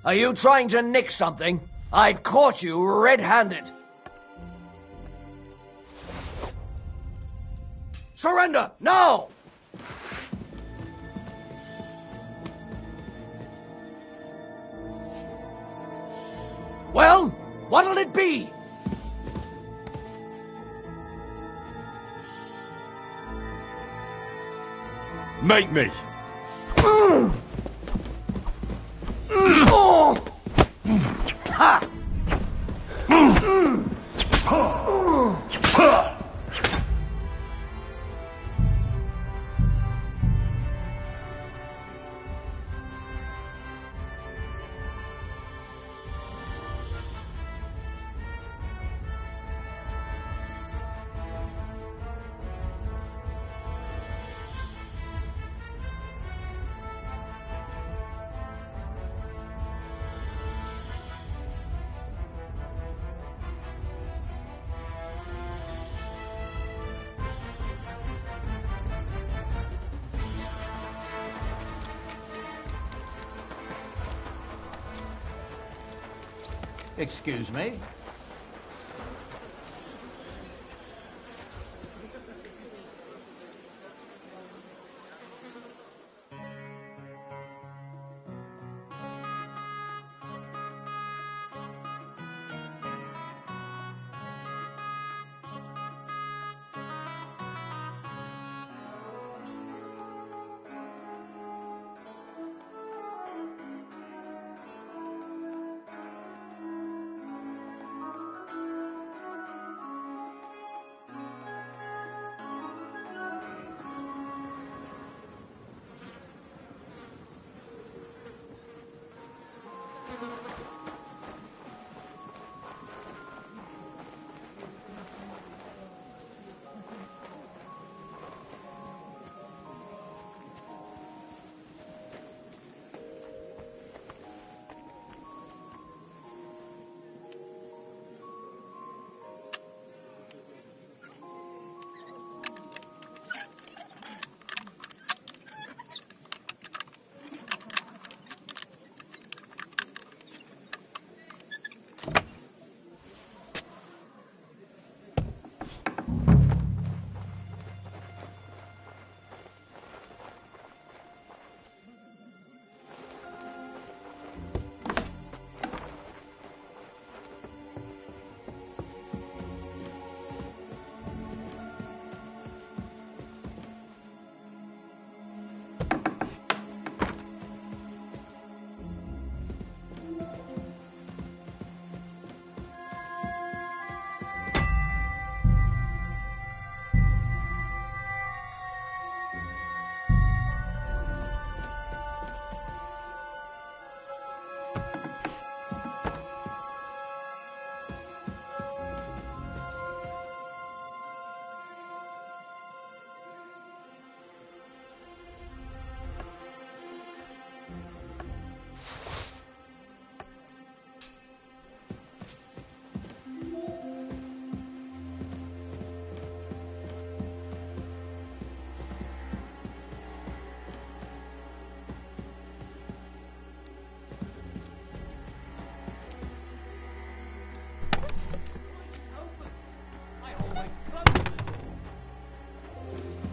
Are you trying to nick something? I've caught you red-handed. Surrender, now! Well, what'll it be? Make me! Ha! Excuse me?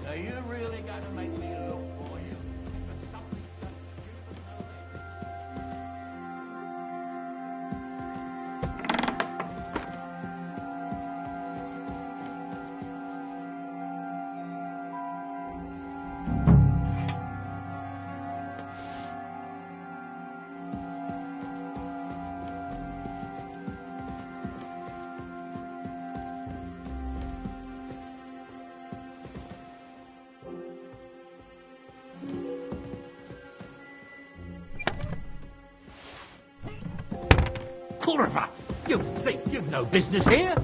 Are you really going to make me look for you? For something so stupid, Curva! You think you've no business here?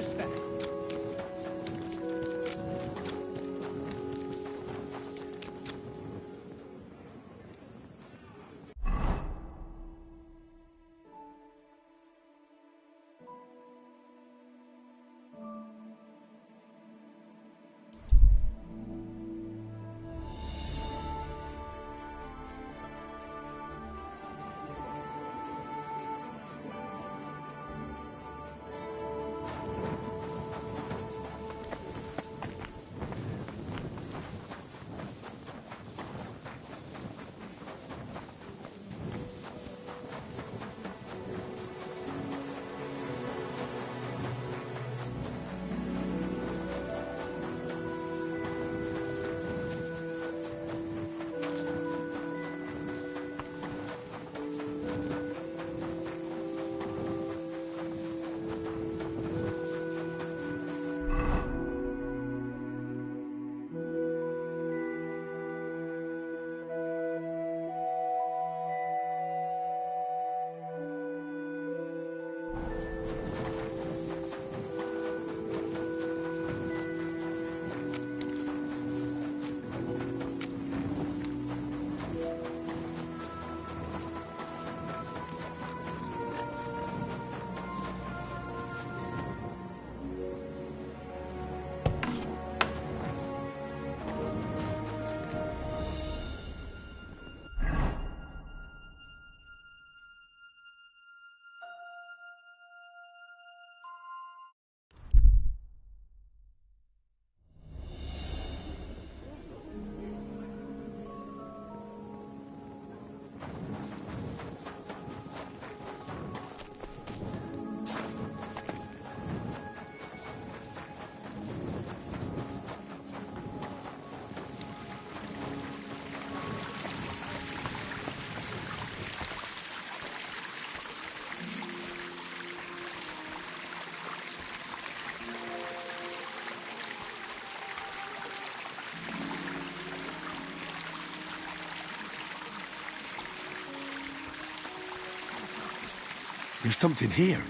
respect. There's something here.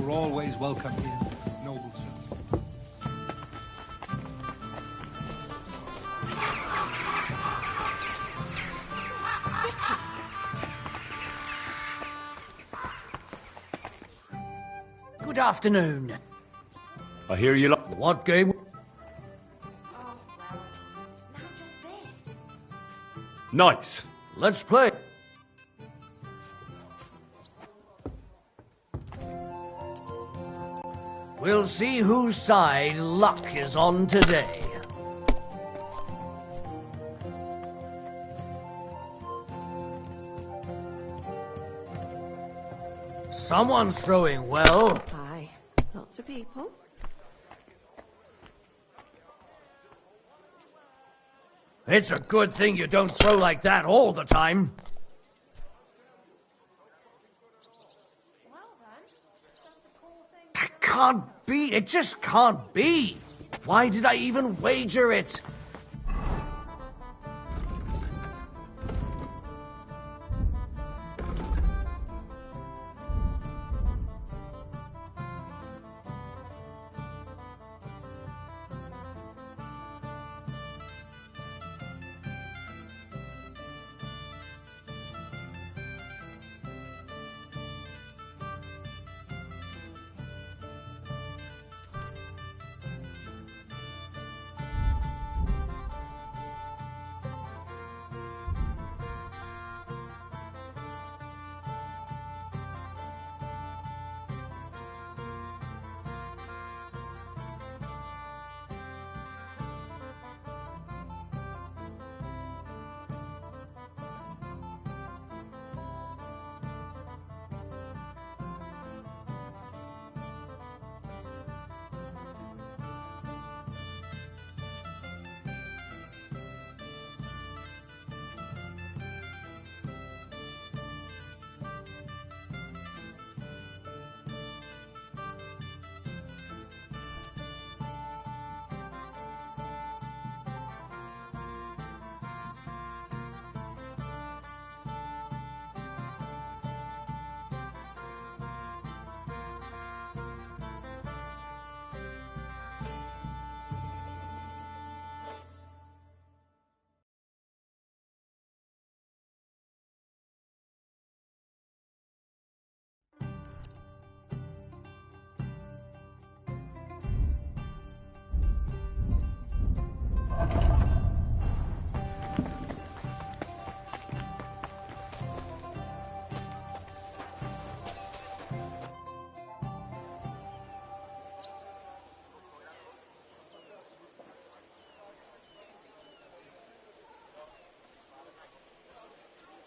You're always welcome here, noble sir. Good afternoon. I hear you lot. What game? Nice. Let's play. We'll see whose side luck is on today. Someone's throwing well. Aye, lots of people. It's a good thing you don't throw like that all the time. That can't be. It just can't be. Why did I even wager it?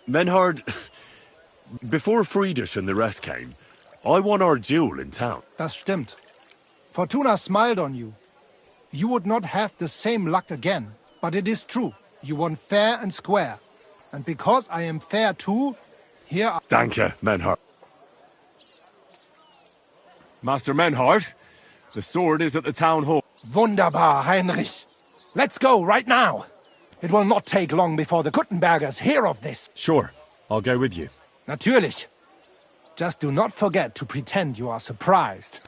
Menhard, before Friedrich and the rest came, I won our duel in town. Das stimmt. Fortuna smiled on you. You would not have the same luck again. But it is true. You won fair and square. And because I am fair too, here are... Danke, Menhard. Master Menhard, the sword is at the town hall. Wunderbar, Heinrich. Let's go right now. It will not take long before the Kuttenbergers hear of this. Sure, I'll go with you. Natürlich. Just do not forget to pretend you are surprised.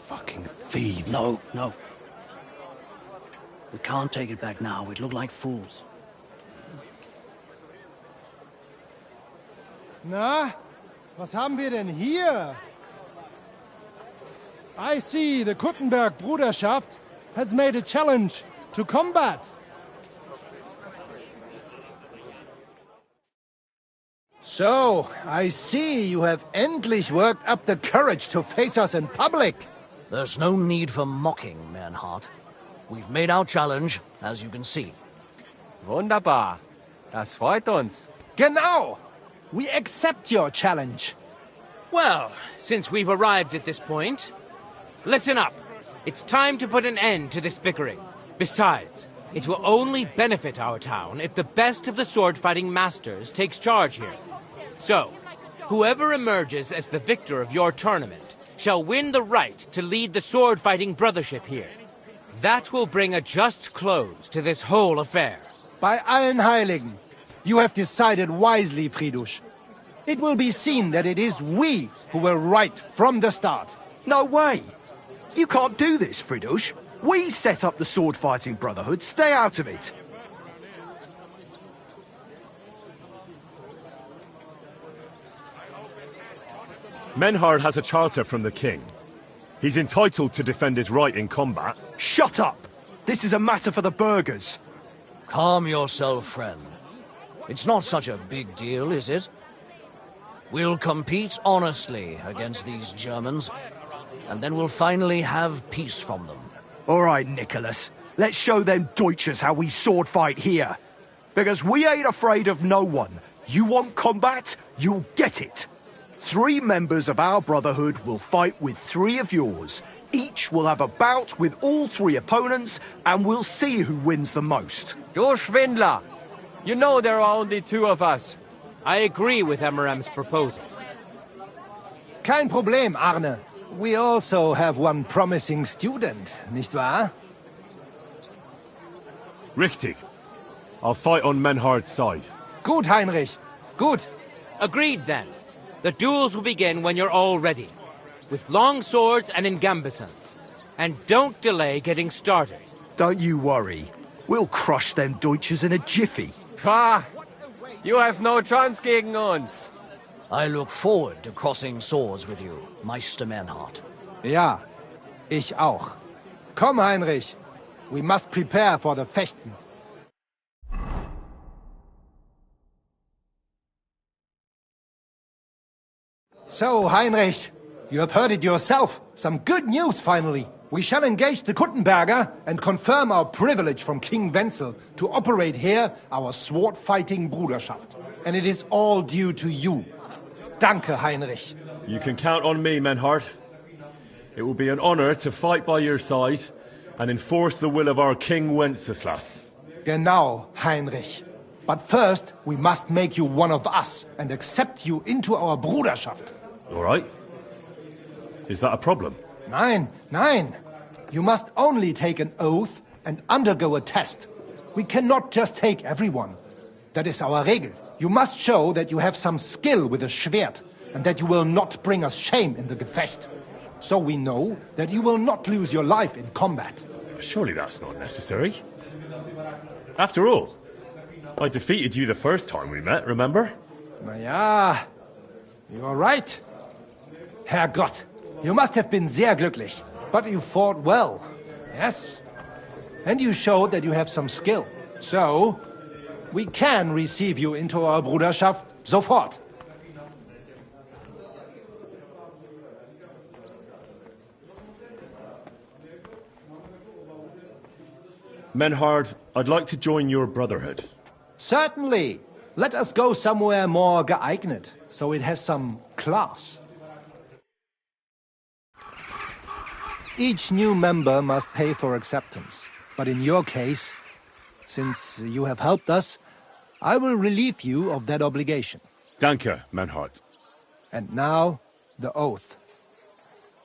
Fucking thieves. No, no. We can't take it back now. We'd look like fools. Na, was haben wir denn hier? I see the Kuttenberg Bruderschaft has made a challenge to combat. So, I see you have endlich worked up the courage to face us in public. There's no need for mocking, Mernhardt. We've made our challenge, as you can see. Wunderbar. Das freut uns. Genau. We accept your challenge. Well, since we've arrived at this point, listen up. It's time to put an end to this bickering. Besides, it will only benefit our town if the best of the sword-fighting masters takes charge here. So, whoever emerges as the victor of your tournament shall win the right to lead the sword-fighting brothership here. That will bring a just close to this whole affair. Bei allen Heiligen, you have decided wisely, Fridush. It will be seen that it is we who were right from the start. No way! You can't do this, Fridush. We set up the sword-fighting brotherhood. Stay out of it. Menhard has a charter from the king. He's entitled to defend his right in combat. Shut up! This is a matter for the burghers. Calm yourself, friend. It's not such a big deal, is it? We'll compete honestly against these Germans, and then we'll finally have peace from them. All right, Nicholas. Let's show them Deutschers how we sword fight here. Because we ain't afraid of no one. You want combat? You'll get it. 3 members of our brotherhood will fight with 3 of yours. Each will have a bout with all 3 opponents, and we'll see who wins the most. Du Schwindler! You know there are only 2 of us. I agree with Emerem's proposal. Kein Problem, Arne. We also have one promising student, nicht wahr? Richtig. I'll fight on Menhard's side. Gut, Heinrich. Gut. Agreed, then. The duels will begin when you're all ready, with long swords and in gambesons. And don't delay getting started. Don't you worry. We'll crush them Deutschers in a jiffy. Ha! You have no chance gegen uns. I look forward to crossing swords with you, Meister Menhard. Ja, ich auch. Komm, Heinrich. We must prepare for the Fechten. So, Heinrich, you have heard it yourself. Some good news, finally. We shall engage the Kuttenberger and confirm our privilege from King Wenzel to operate here our sword-fighting Bruderschaft. And it is all due to you. Danke, Heinrich. You can count on me, Menhard. It will be an honor to fight by your side and enforce the will of our King Wenceslas. Genau, Heinrich. But first, we must make you one of us and accept you into our Bruderschaft. All right. Is that a problem? Nein, nein. You must only take an oath and undergo a test. We cannot just take everyone. That is our Regel. You must show that you have some skill with a Schwert and that you will not bring us shame in the Gefecht. So we know that you will not lose your life in combat. Surely that's not necessary. After all, I defeated you the first time we met, remember? Na ja, you're right. Herrgott, you must have been sehr glücklich. But you fought well, yes? And you showed that you have some skill. So, we can receive you into our Bruderschaft sofort. Menhard, I'd like to join your brotherhood. Certainly. Let us go somewhere more geeignet, so it has some class. Each new member must pay for acceptance. But in your case, since you have helped us, I will relieve you of that obligation. Danke, Menhard. And now, the oath.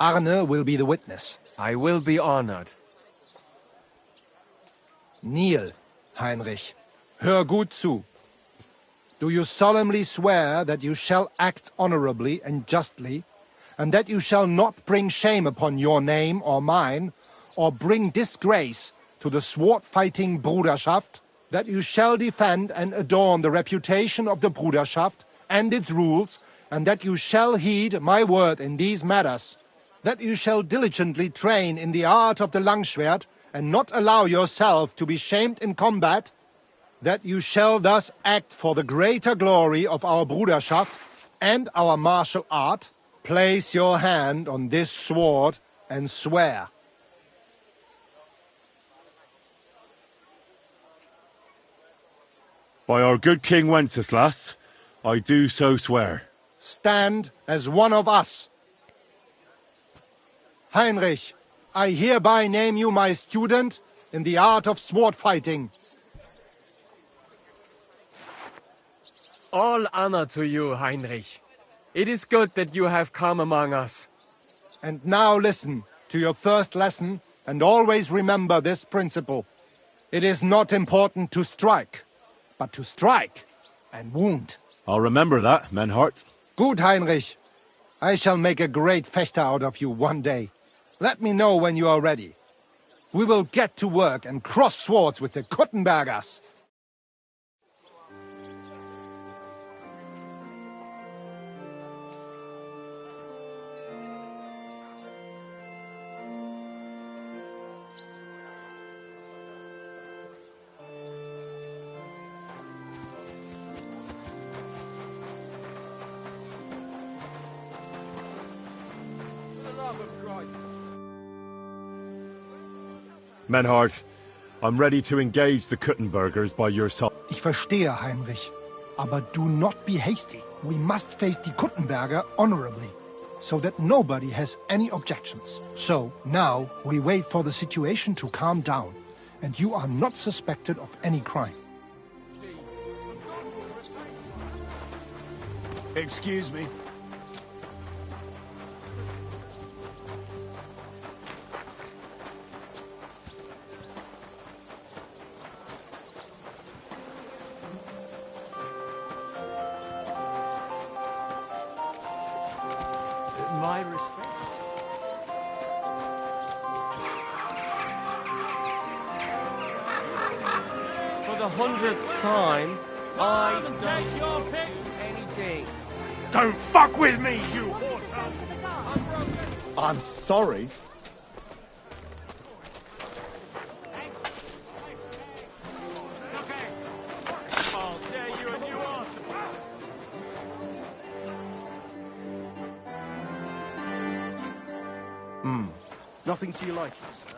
Arne will be the witness. I will be honored. Kneel, Heinrich. Hör gut zu. Do you solemnly swear that you shall act honorably and justly, and that you shall not bring shame upon your name or mine, or bring disgrace to the sword-fighting Bruderschaft, that you shall defend and adorn the reputation of the Bruderschaft and its rules, and that you shall heed my word in these matters, that you shall diligently train in the art of the Langschwert, and not allow yourself to be shamed in combat, that you shall thus act for the greater glory of our Bruderschaft and our martial art, place your hand on this sword and swear. By our good King Wenceslas, I do so swear. Stand as one of us. Heinrich, I hereby name you my student in the art of sword fighting. All honor to you, Heinrich. It is good that you have come among us. And now listen to your first lesson and always remember this principle. It is not important to strike, but to strike and wound. I'll remember that, Menhart. Gut, Heinrich. I shall make a great fechter out of you one day. Let me know when you are ready. We will get to work and cross swords with the Kuttenbergers. Menhart, I'm ready to engage the Kuttenbergers by your side. Ich verstehe, Heinrich. Aber do not be hasty. We must face the Kuttenberger honorably, so that nobody has any objections. So, now, we wait for the situation to calm down, and you are not suspected of any crime. Excuse me. My respect. For the 100th time, I don't Take your pick. anything. Don't fuck with me, you horse. I'm sorry. I'll tear you a new arse. Nothing to your liking, sir?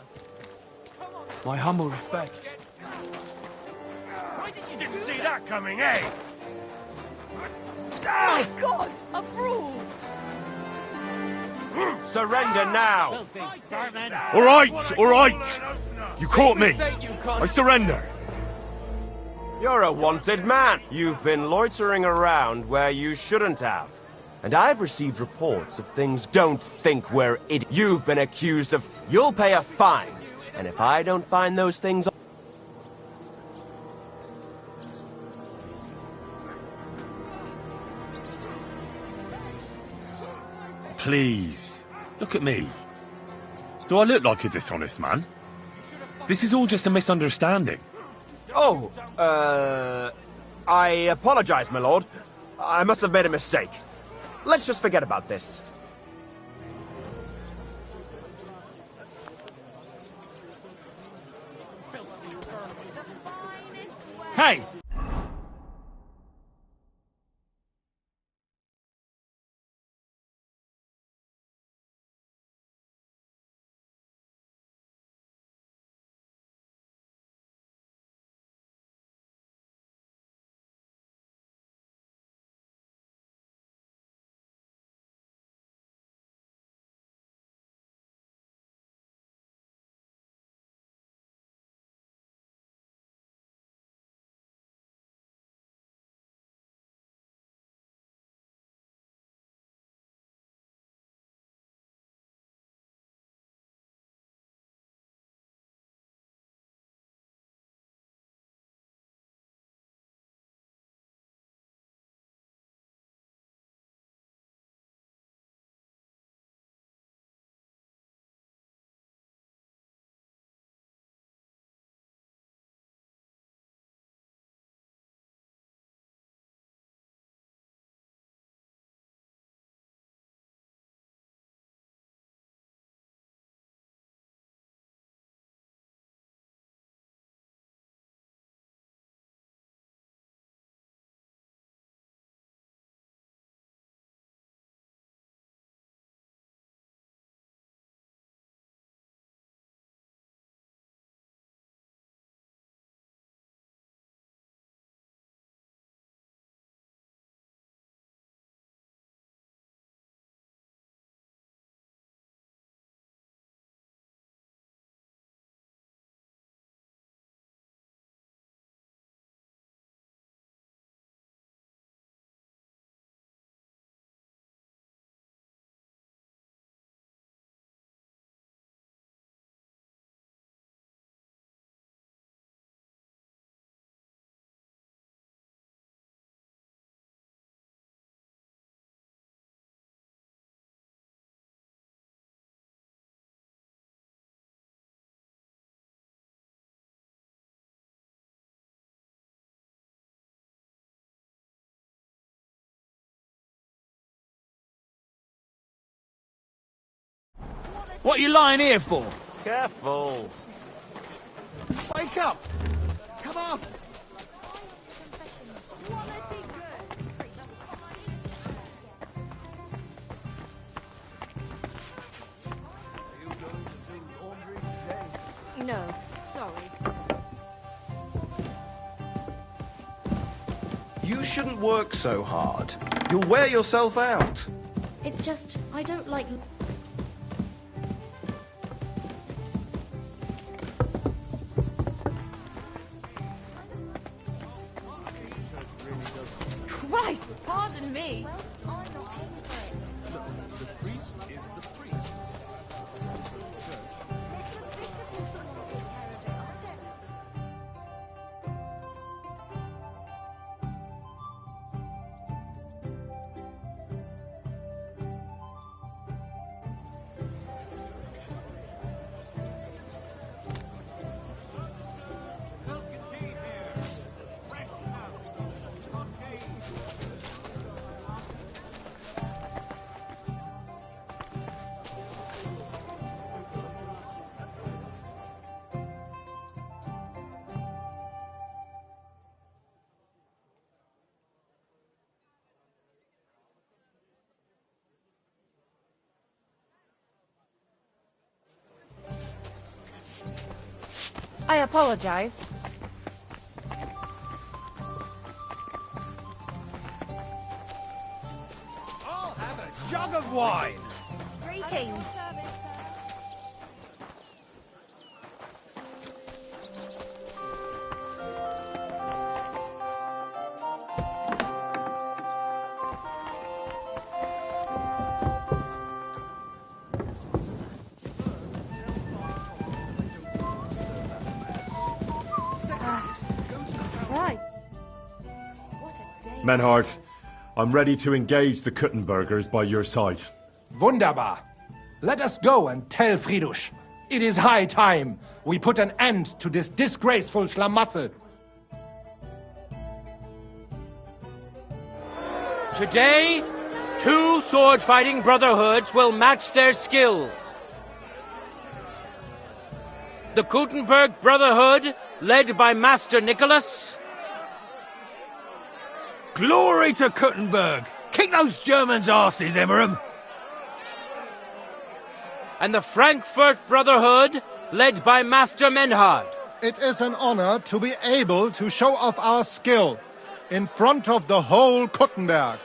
My humble respect. You didn't see that coming, eh? My God, a brawl! Surrender now! All right! You caught me. I surrender. You're a wanted man. You've been loitering around where you shouldn't have. And I've received reports of things don't think we're idiots. You've been accused of... You'll pay a fine. And if I don't find those things... Please, look at me. Do I look like a dishonest man? This is all just a misunderstanding. Oh, I apologize, my lord. I must have made a mistake. Let's just forget about this. Hey! What are you lying here for? Careful. Wake up! Come on! No, sorry. You shouldn't work so hard. You'll wear yourself out. It's just, I don't like... Christ, pardon me. The priest is the priest. I apologize. I'll have a jug of wine. Greetings. Right. What a day. Menhard, I'm ready to engage the Kuttenbergers by your side. Wunderbar. Let us go and tell Fridusch. It is high time we put an end to this disgraceful schlamassel. Today, 2 sword-fighting brotherhoods will match their skills. The Kuttenberg Brotherhood, led by Master Nicholas. Glory to Kuttenberg! Kick those Germans' arses, Emmeram! And the Frankfurt Brotherhood, led by Master Menhard. It is an honor to be able to show off our skill in front of the whole Kuttenberg.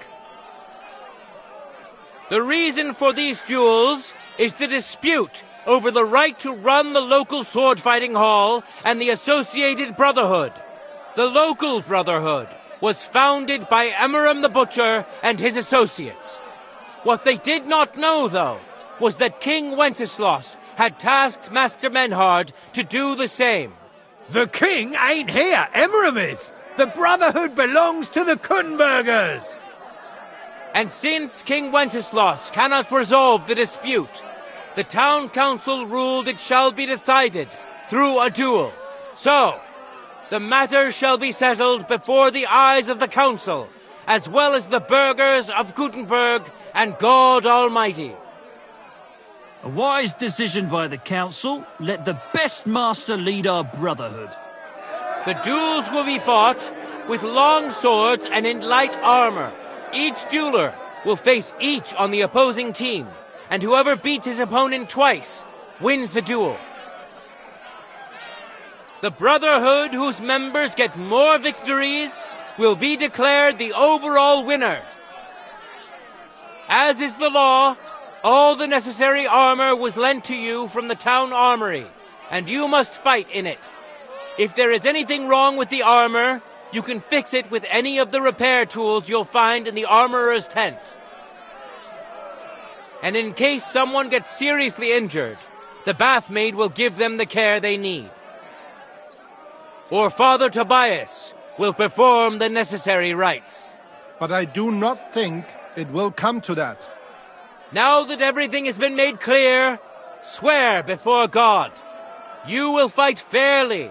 The reason for these duels is the dispute over the right to run the local sword-fighting hall and the associated brotherhood. The local brotherhood was founded by Emmeram the Butcher and his associates. What they did not know, though, was that King Wenceslas had tasked Master Menhard to do the same. The king ain't here, Emmeram is! The Brotherhood belongs to the Kuttenbergers! And since King Wenceslas cannot resolve the dispute, the town council ruled it shall be decided through a duel. So, the matter shall be settled before the eyes of the council, as well as the burghers of Kuttenberg and God Almighty. A wise decision by the council. Let the best master lead our brotherhood. The duels will be fought with long swords and in light armor. Each dueler will face each on the opposing team, and whoever beats his opponent twice wins the duel. The brotherhood whose members get more victories will be declared the overall winner. As is the law, all the necessary armor was lent to you from the town armory, and you must fight in it. If there is anything wrong with the armor, you can fix it with any of the repair tools you'll find in the armorer's tent. And in case someone gets seriously injured, the bathmaid will give them the care they need. Or Father Tobias will perform the necessary rites. But I do not think it will come to that. Now that everything has been made clear, swear before God. You will fight fairly,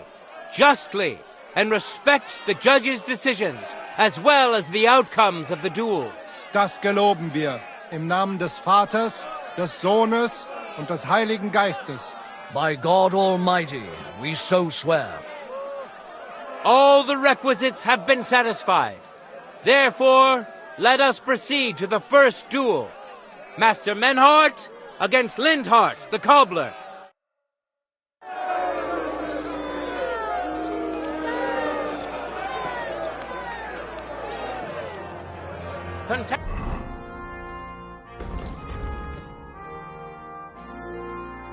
justly, and respect the judge's decisions, as well as the outcomes of the duels. Das geloben wir. Im Namen des Vaters, des Sohnes und des Heiligen Geistes. By God Almighty, we so swear. All the requisites have been satisfied. Therefore, let us proceed to the first duel. Master Menhart against Lindhart, the cobbler.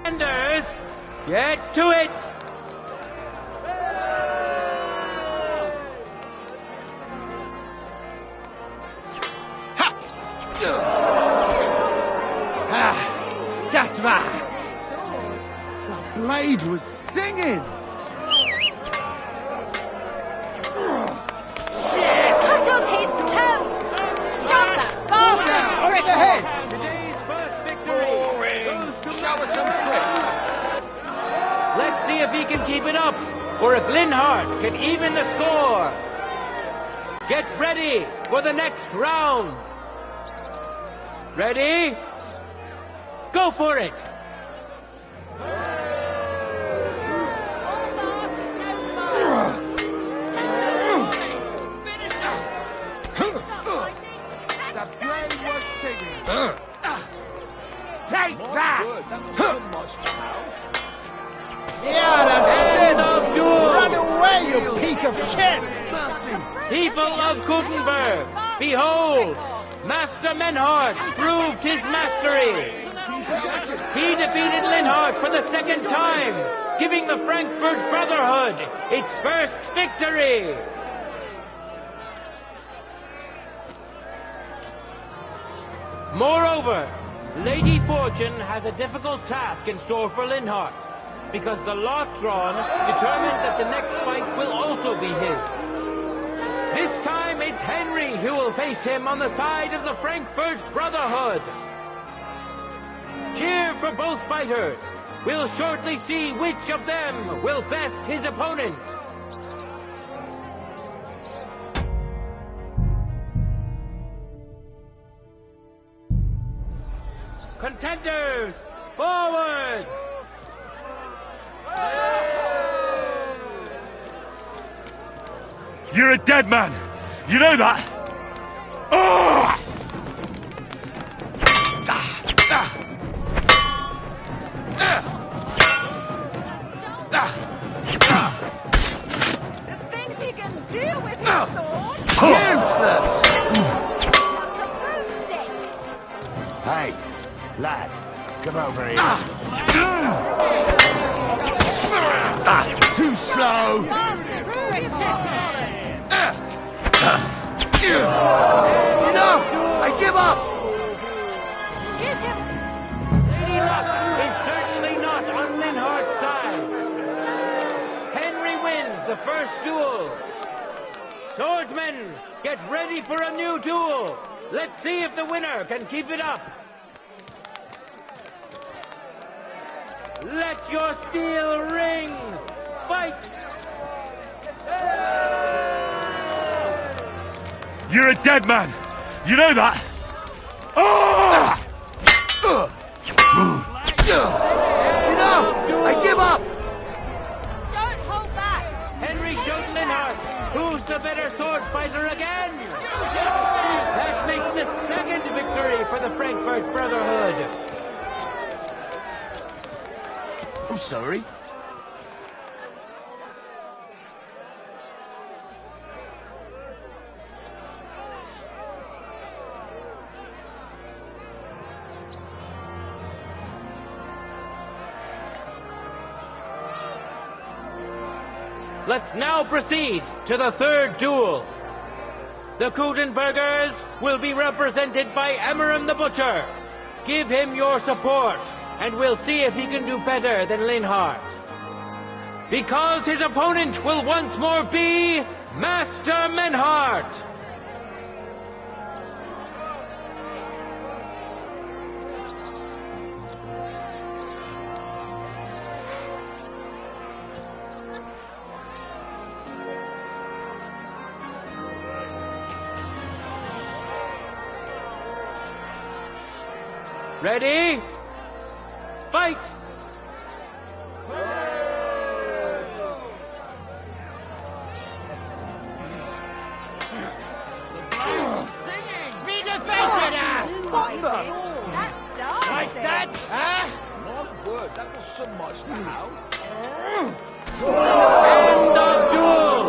Contenders, get to it! Das war's! The blade was singing! Cut up his coat! Shove that bastard! Right ahead! Today's first victory! Show us some tricks! Let's see if he can keep it up, or if Linhart can even the score. Get ready for the next round. Ready? Go for it! The blade was singing! Take that! Yeah, that's End of duel! Run away, you piece of shit! People of Gutenberg, behold! Master Menhart proved his mastery! He defeated Linhart for the second time, giving the Frankfurt Brotherhood its first victory! Moreover, Lady Fortune has a difficult task in store for Linhart, because the lot drawn determined that the next fight will also be his. This time it's Henry who will face him on the side of the Frankfurt Brotherhood. Cheer for both fighters. We'll shortly see which of them will best his opponent. Contenders, forward! You're a dead man! You know that? Oh! The things he can do with his sword! Useless! The broomstick! Hey, lad, come over here. Too slow! Enough! I give up! Give him... Lady Luck is certainly not on Linhart's side. Henry wins the first duel. Swordsmen, get ready for a new duel. Let's see if the winner can keep it up. Let your steel ring. Fight! You're a dead man! You know that? Oh! Enough! I give up! Don't hold back! Henry showed Linhart who's the better sword fighter again. That makes the second victory for the Frankfurt Brotherhood. I'm sorry. Let's now proceed to the third duel. The Gutenbergers will be represented by Emmeram the Butcher. Give him your support, and we'll see if he can do better than Linhart. Because his opponent will once more be Master Menhart. Ready? fight! Be defeated, ass! What the? That's dark. Like that, huh? My word, that was so much now. End of duel!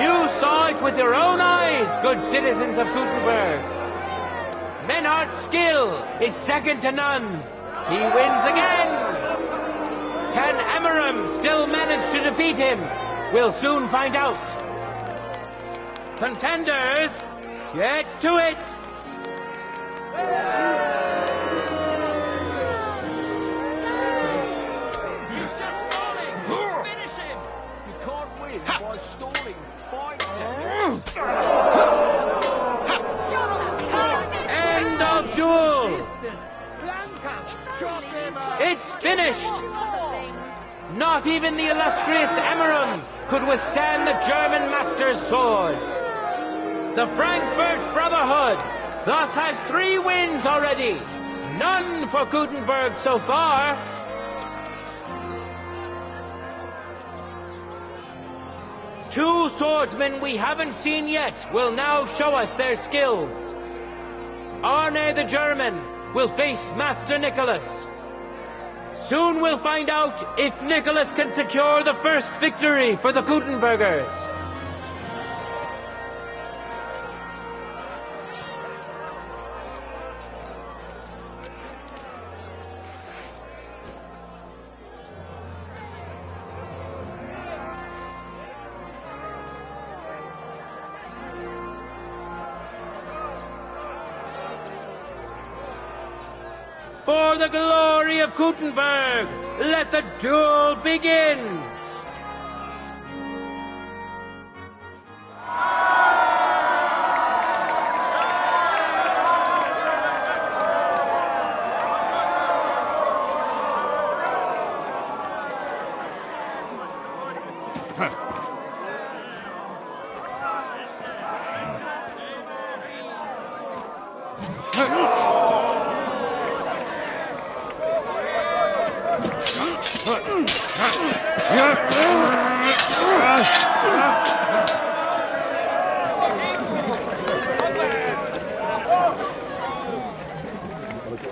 You saw it with your own eyes, good citizens of Gutenberg. Menhardt's skill is second to none. He wins again. Can Emmeram still manage to defeat him? We'll soon find out. Contenders, get to it! Finish him! You can't win by stalling. Fight End of duel! It's finished! Not even the illustrious Emmeram could withstand the German master's sword. The Frankfurt Brotherhood thus has 3 wins already. None for Gutenberg so far. Two swordsmen we haven't seen yet will now show us their skills. Arne the German will face Master Nicholas. Soon we'll find out if Nicholas can secure the first victory for the Gutenbergers. For the glory of Gutenberg, let the duel begin!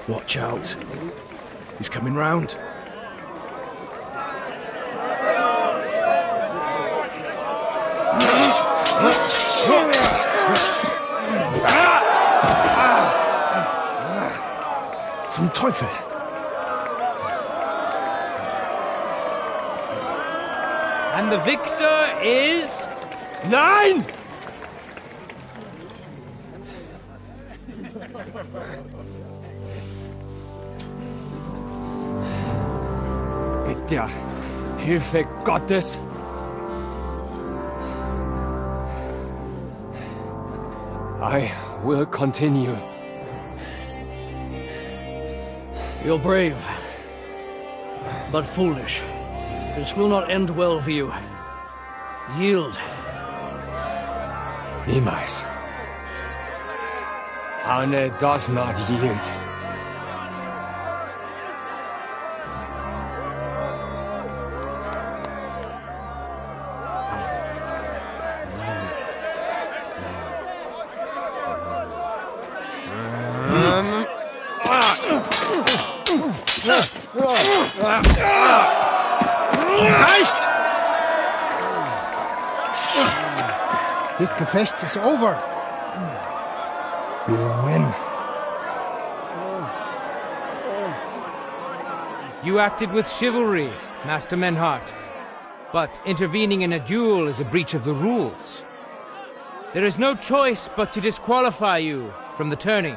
Watch out. He's coming round. Zum Teufel! And the victor is... Nein! Mit der Hilfe Gottes. I will continue. You're brave, but foolish. This will not end well for you. Yield. Niemals. Arne does not yield. This Gefecht is over. You win. You acted with chivalry, Master Menhardt. But intervening in a duel is a breach of the rules. There is no choice but to disqualify you from the tourney.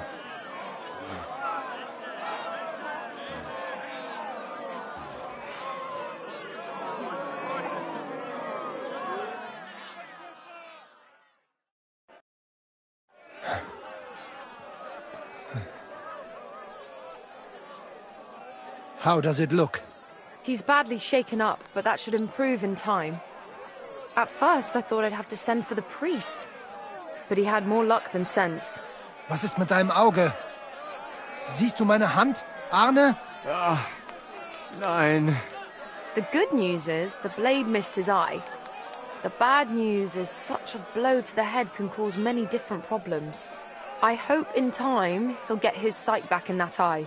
How does it look? He's badly shaken up, but that should improve in time. At first, I thought I'd have to send for the priest. But he had more luck than sense. Was ist mit deinem Auge? Siehst du meine Hand, Arne? Nein. The good news is the blade missed his eye. The bad news is such a blow to the head can cause many different problems. I hope in time he'll get his sight back in that eye,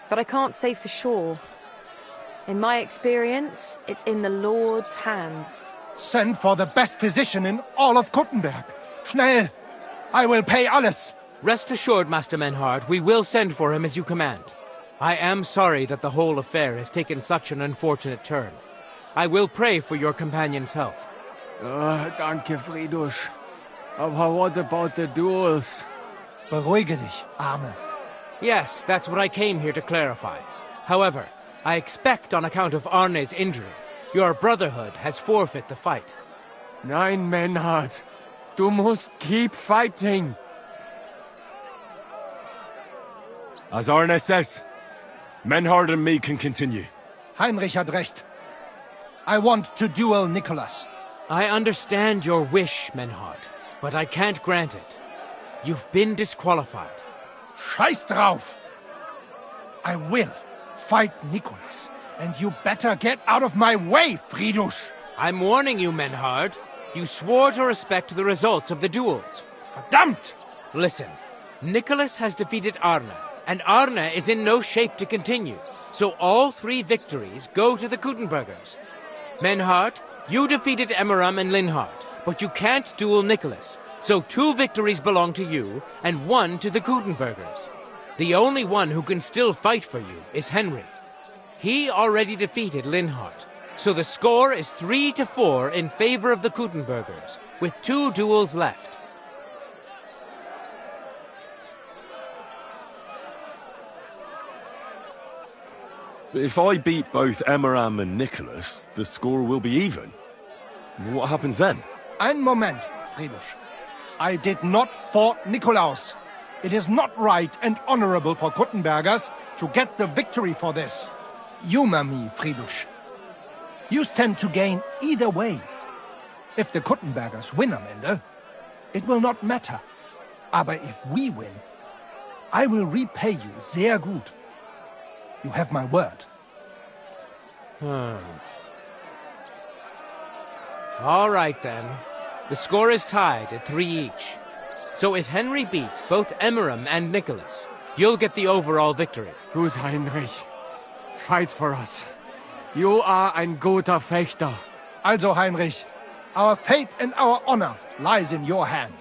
but I can't say for sure. In my experience, it's in the Lord's hands. Send for the best physician in all of Kuttenberg. Schnell! I will pay alles. Rest assured, Master Menhard, we will send for him as you command. I am sorry that the whole affair has taken such an unfortunate turn. I will pray for your companion's health. Danke, Friedrich. Aber what about the duels? Beruhige dich, Arne. Yes, that's what I came here to clarify. However, I expect on account of Arne's injury, your brotherhood has forfeit the fight. Nein, Menhard. Du musst keep fighting. As Arne says, Menhard and me can continue. Heinrich had recht. I want to duel Nicholas. I understand your wish, Menhard, but I can't grant it. You've been disqualified. Scheiß drauf! I will fight Nicholas, and you better get out of my way, Friedrich! I'm warning you, Menhard. You swore to respect the results of the duels. Verdammt! Listen, Nicholas has defeated Arne, and Arne is in no shape to continue, so all 3 victories go to the Kuttenbergers. Menhard, you defeated Emmeram and Linhard, but you can't duel Nicholas, so 2 victories belong to you, and 1 to the Kuttenbergers. The only one who can still fight for you is Henry. He already defeated Linhard, so the score is 3-4 in favor of the Kuttenbergers, with 2 duels left. If I beat both Emmeram and Nicholas, the score will be even. What happens then? Ein Moment, Friedrich. I did not fought Nikolaus. It is not right and honorable for Kuttenbergers to get the victory for this. Humor me, Friedrich. You stand to gain either way. If the Kuttenbergers win am Ende, it will not matter. Aber if we win, I will repay you sehr gut. You have my word. All right, then. The score is tied at 3 each. So if Henry beats both Emmeram and Nicholas, you'll get the overall victory. Gut, Heinrich. Fight for us. You are ein guter Fechter. Also, Heinrich, our fate and our honor lies in your hand.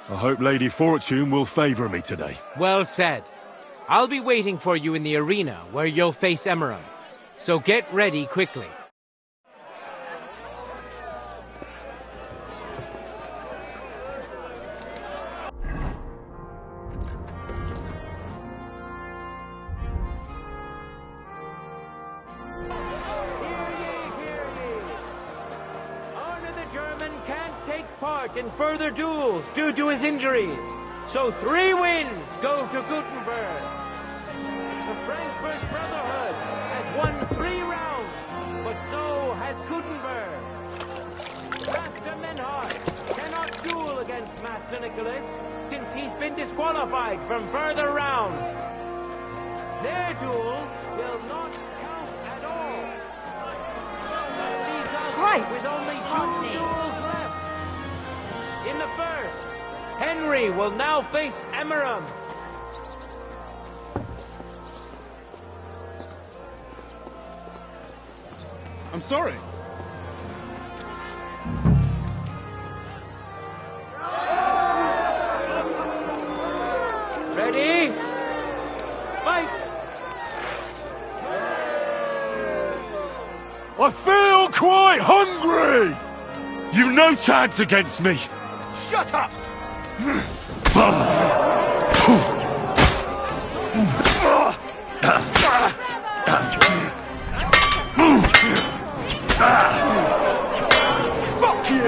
I hope Lady Fortune will favor me today. Well said. I'll be waiting for you in the arena where you'll face Emmeram. So get ready quickly. In further duels due to his injuries. So 3 wins go to Gutenberg. The Frankfurt Brotherhood has won 3 rounds, but so has Gutenberg. Master Menhard cannot duel against Master Nicholas since he's been disqualified from further rounds. Their duel will not count at all. Christ! With only 2 duels left. In the first, Henry will now face Emmeram. I'm sorry. Ready? Fight! I feel quite hungry! You've no chance against me! Shut up! Fuck you!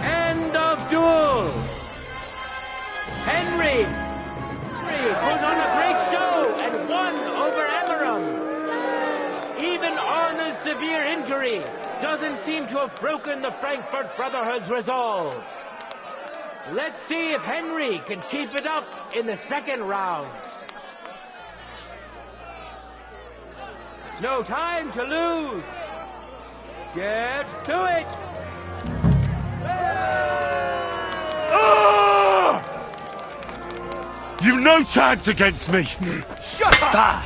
End of duel! Henry put on a great show and won over Emmeram. severe injury doesn't seem to have broken the Frankfurt Brotherhood's resolve. Let's see if Henry can keep it up in the second round. No time to lose. Get to it. You've no chance against me! Shut up!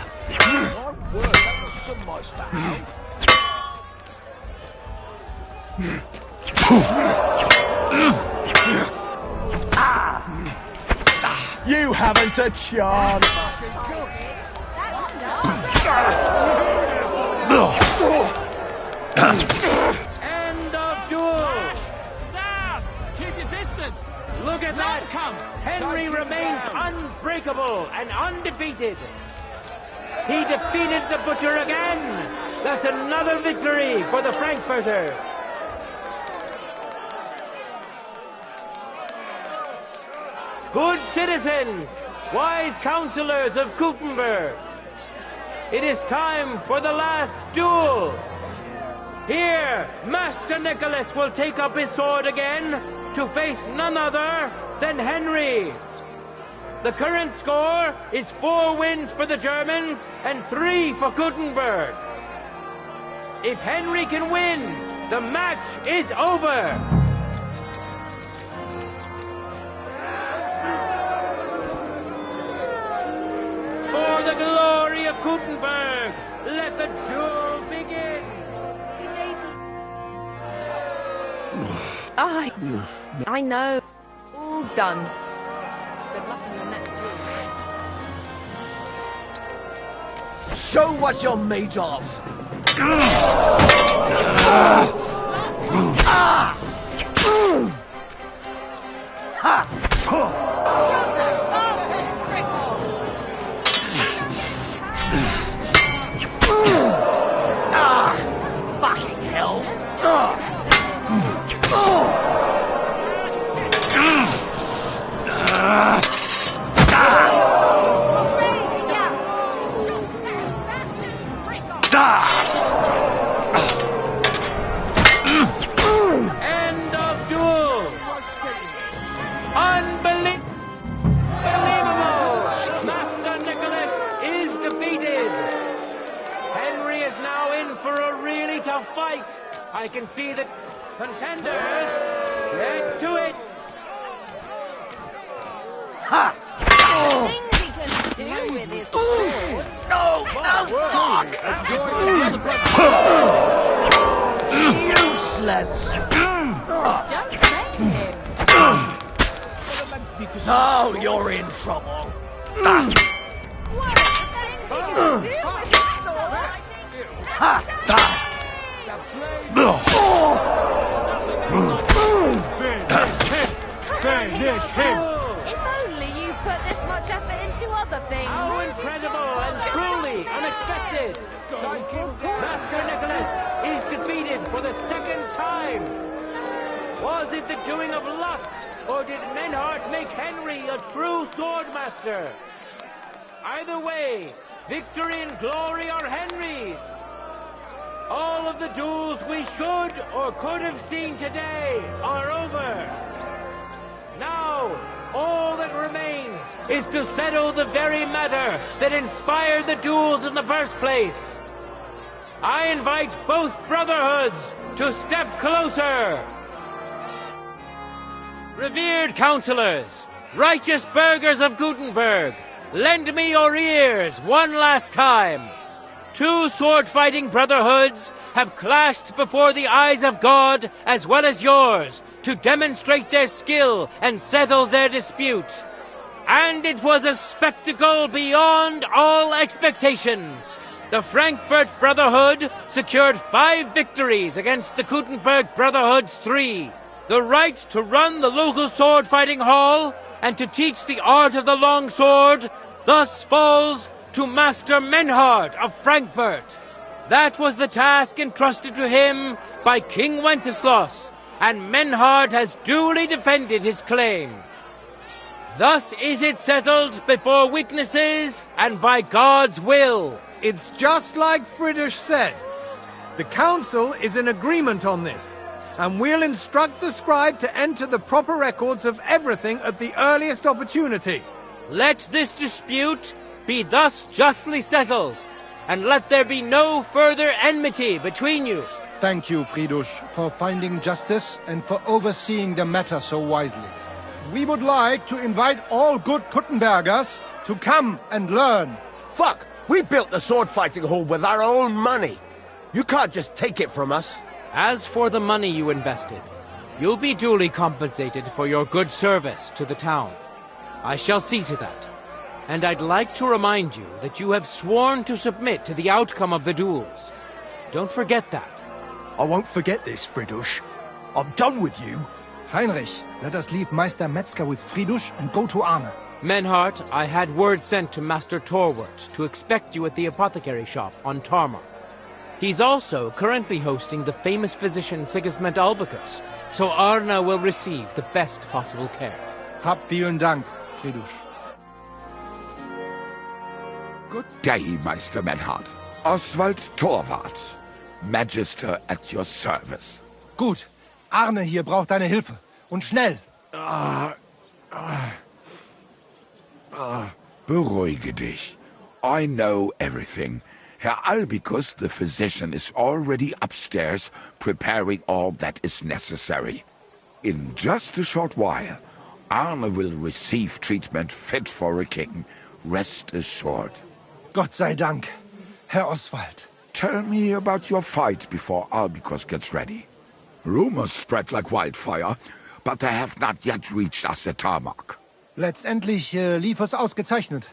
You haven't a chance! End of duel! Stab! Keep your distance! Look at that! Henry remains unbreakable and undefeated. He defeated the Butcher again. That's another victory for the Frankfurters. Good citizens, wise counselors of Gutenberg, it is time for the last duel. Here, Master Nicholas will take up his sword again to face none other than Henry. The current score is 4 wins for the Germans and 3 for Gutenberg. If Henry can win, the match is over. For the glory of Gutenberg, let the duel begin. I know. All done. Good luck on your next duel. Show what you're made of! Fucking hell! End of duel! Unbelievable! Master Nicholas is defeated! Henry is now in for a really tough fight. I can see the contenders. Get to it! Ha! Things he can do with his sword. No! Fuck! Useless! Just send him. Now you're in trouble. What? Things he can do with his sword. Ha! If only you put this much effort into other things. How incredible and truly unexpected! Master Nicholas is defeated for the second time! Was it the doing of luck, or did Menhart make Henry a true swordmaster? Either way, victory and glory are Henry's! All of the duels we should or could have seen today are over. Now, all that remains is to settle the very matter that inspired the duels in the first place. I invite both brotherhoods to step closer. Revered counselors, righteous burghers of Gutenberg, lend me your ears one last time. 2 sword-fighting brotherhoods have clashed before the eyes of God as well as yours to demonstrate their skill and settle their dispute. And it was a spectacle beyond all expectations. The Frankfurt Brotherhood secured 5 victories against the Gutenberg Brotherhood's 3. The right to run the local sword-fighting hall and to teach the art of the long sword thus falls to Master Menhard of Frankfurt. That was the task entrusted to him by King Wenceslas, and Menhard has duly defended his claim. Thus is it settled before witnesses and by God's will. It's just like Friedrich said. The council is in agreement on this, and we'll instruct the scribe to enter the proper records of everything at the earliest opportunity. Let this dispute be thus justly settled, and let there be no further enmity between you. Thank you, Fridush, for finding justice and for overseeing the matter so wisely. We would like to invite all good Kuttenbergers to come and learn. Fuck! We built the sword-fighting hall with our own money. You can't just take it from us. As for the money you invested, you'll be duly compensated for your good service to the town. I shall see to that. And I'd like to remind you that you have sworn to submit to the outcome of the duels. Don't forget that. I won't forget this, Fridush. I'm done with you. Heinrich, let us leave Meister Metzger with Fridush and go to Arne. Menhart, I had word sent to Master Torwart to expect you at the apothecary shop on Tarmac. He's also currently hosting the famous physician Sigismund Albicus, so Arne will receive the best possible care. Hab vielen Dank, Fridush. Good day, Meister Menhart. Oswald Torwart, Magister at your service. Gut. Arne hier braucht deine Hilfe. Und schnell. Beruhige dich. I know everything. Herr Albicus, the physician, is already upstairs preparing all that is necessary. In just a short while, Arne will receive treatment fit for a king. Rest assured. Gott sei Dank, Herr Oswald. Tell me about your fight before Albicus gets ready. Rumors spread like wildfire, but they have not yet reached us at Tarmac. Letztendlich lief es ausgezeichnet.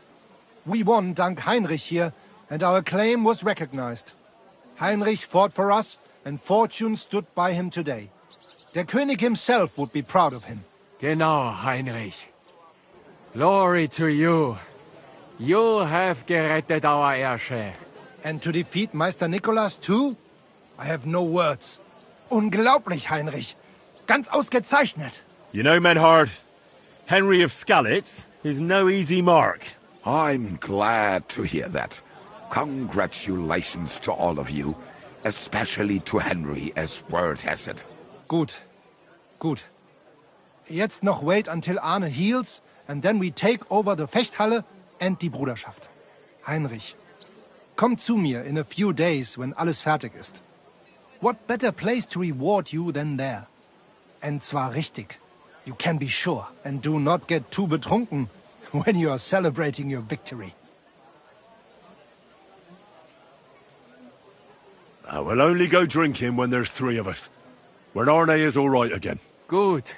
We won dank Heinrich hier, and our claim was recognized. Heinrich fought for us, and fortune stood by him today. Der König himself would be proud of him. Genau, Heinrich. Glory to you. You have gerettet our heirshare. And to defeat Meister Nicholas too? I have no words. Unglaublich, Heinrich. Ganz ausgezeichnet. You know, Menhard, Henry of Skalitz is no easy mark. I'm glad to hear that. Congratulations to all of you, especially to Henry, as word has it. Gut. Gut. Jetzt noch wait until Arne heals, and then we take over the Fechthalle and die Bruderschaft. Heinrich, komm zu mir in a few days when alles fertig ist. What better place to reward you than there? And zwar richtig. You can be sure, and do not get too betrunken when you are celebrating your victory. We'll only go drinking when there's three of us. When Arne is all right again. Good.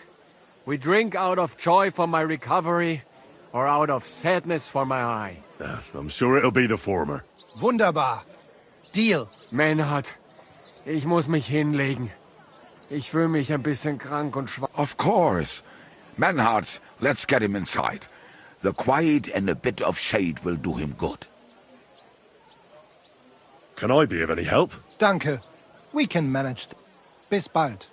We drink out of joy for my recovery, or out of sadness for my eye. I'm sure it'll be the former. Wunderbar. Deal. Menhard, ich muss mich hinlegen. Ich fühle mich ein bisschen krank und schwach. Of course. Menhard, let's get him inside. The quiet and a bit of shade will do him good. Can I be of any help? Danke. We can manage. Bis bald.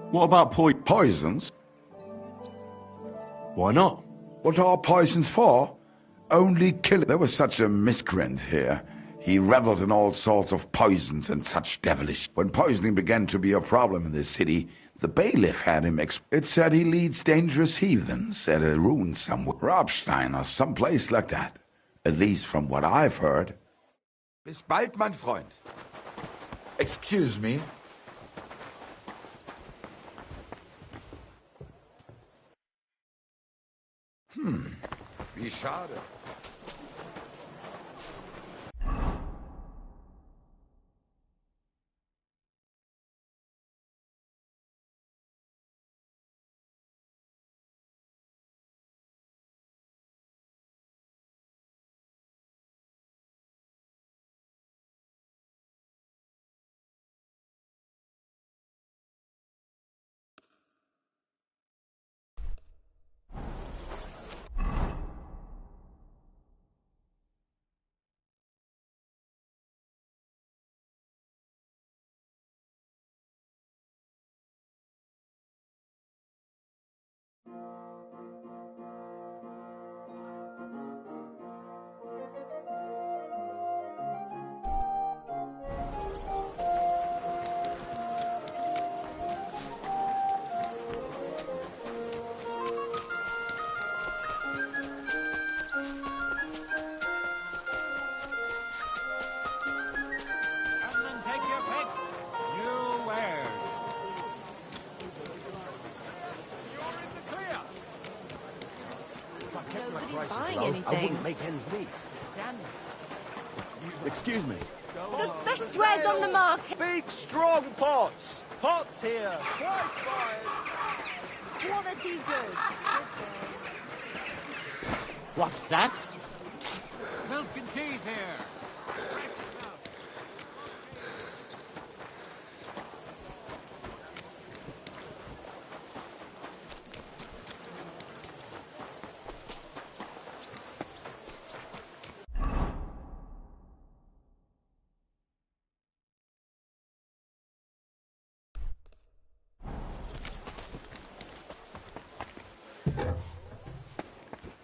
What about poisons? Why not? What are poisons for? Only killing. There was such a miscreant here. He reveled in all sorts of poisons and such devilish. When poisoning began to be a problem in the city, the bailiff had him It said he leads dangerous heathens at a ruin somewhere. Rabstein or someplace like that. At least from what I've heard. Bis bald, mein Freund. Excuse me. Wie schade. If I kept my Nobody's prices buying low, I anything. wouldn't make ends meet. Damn it. Excuse me. The best wares on the market. Big, strong pots. Pots here. Quality goods. What's that? Milk and cheese here.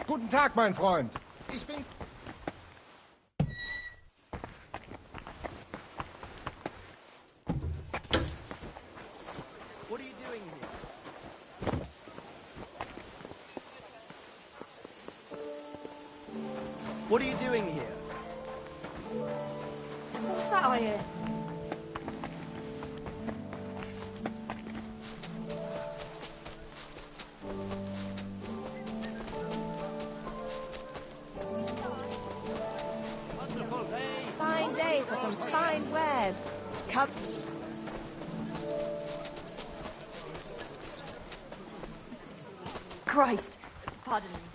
Guten Tag, mein Freund. Ich bin... What are you doing here? What are you doing here? What's that I hear? Fine day for some fine wares. Come. Christ. Pardon me.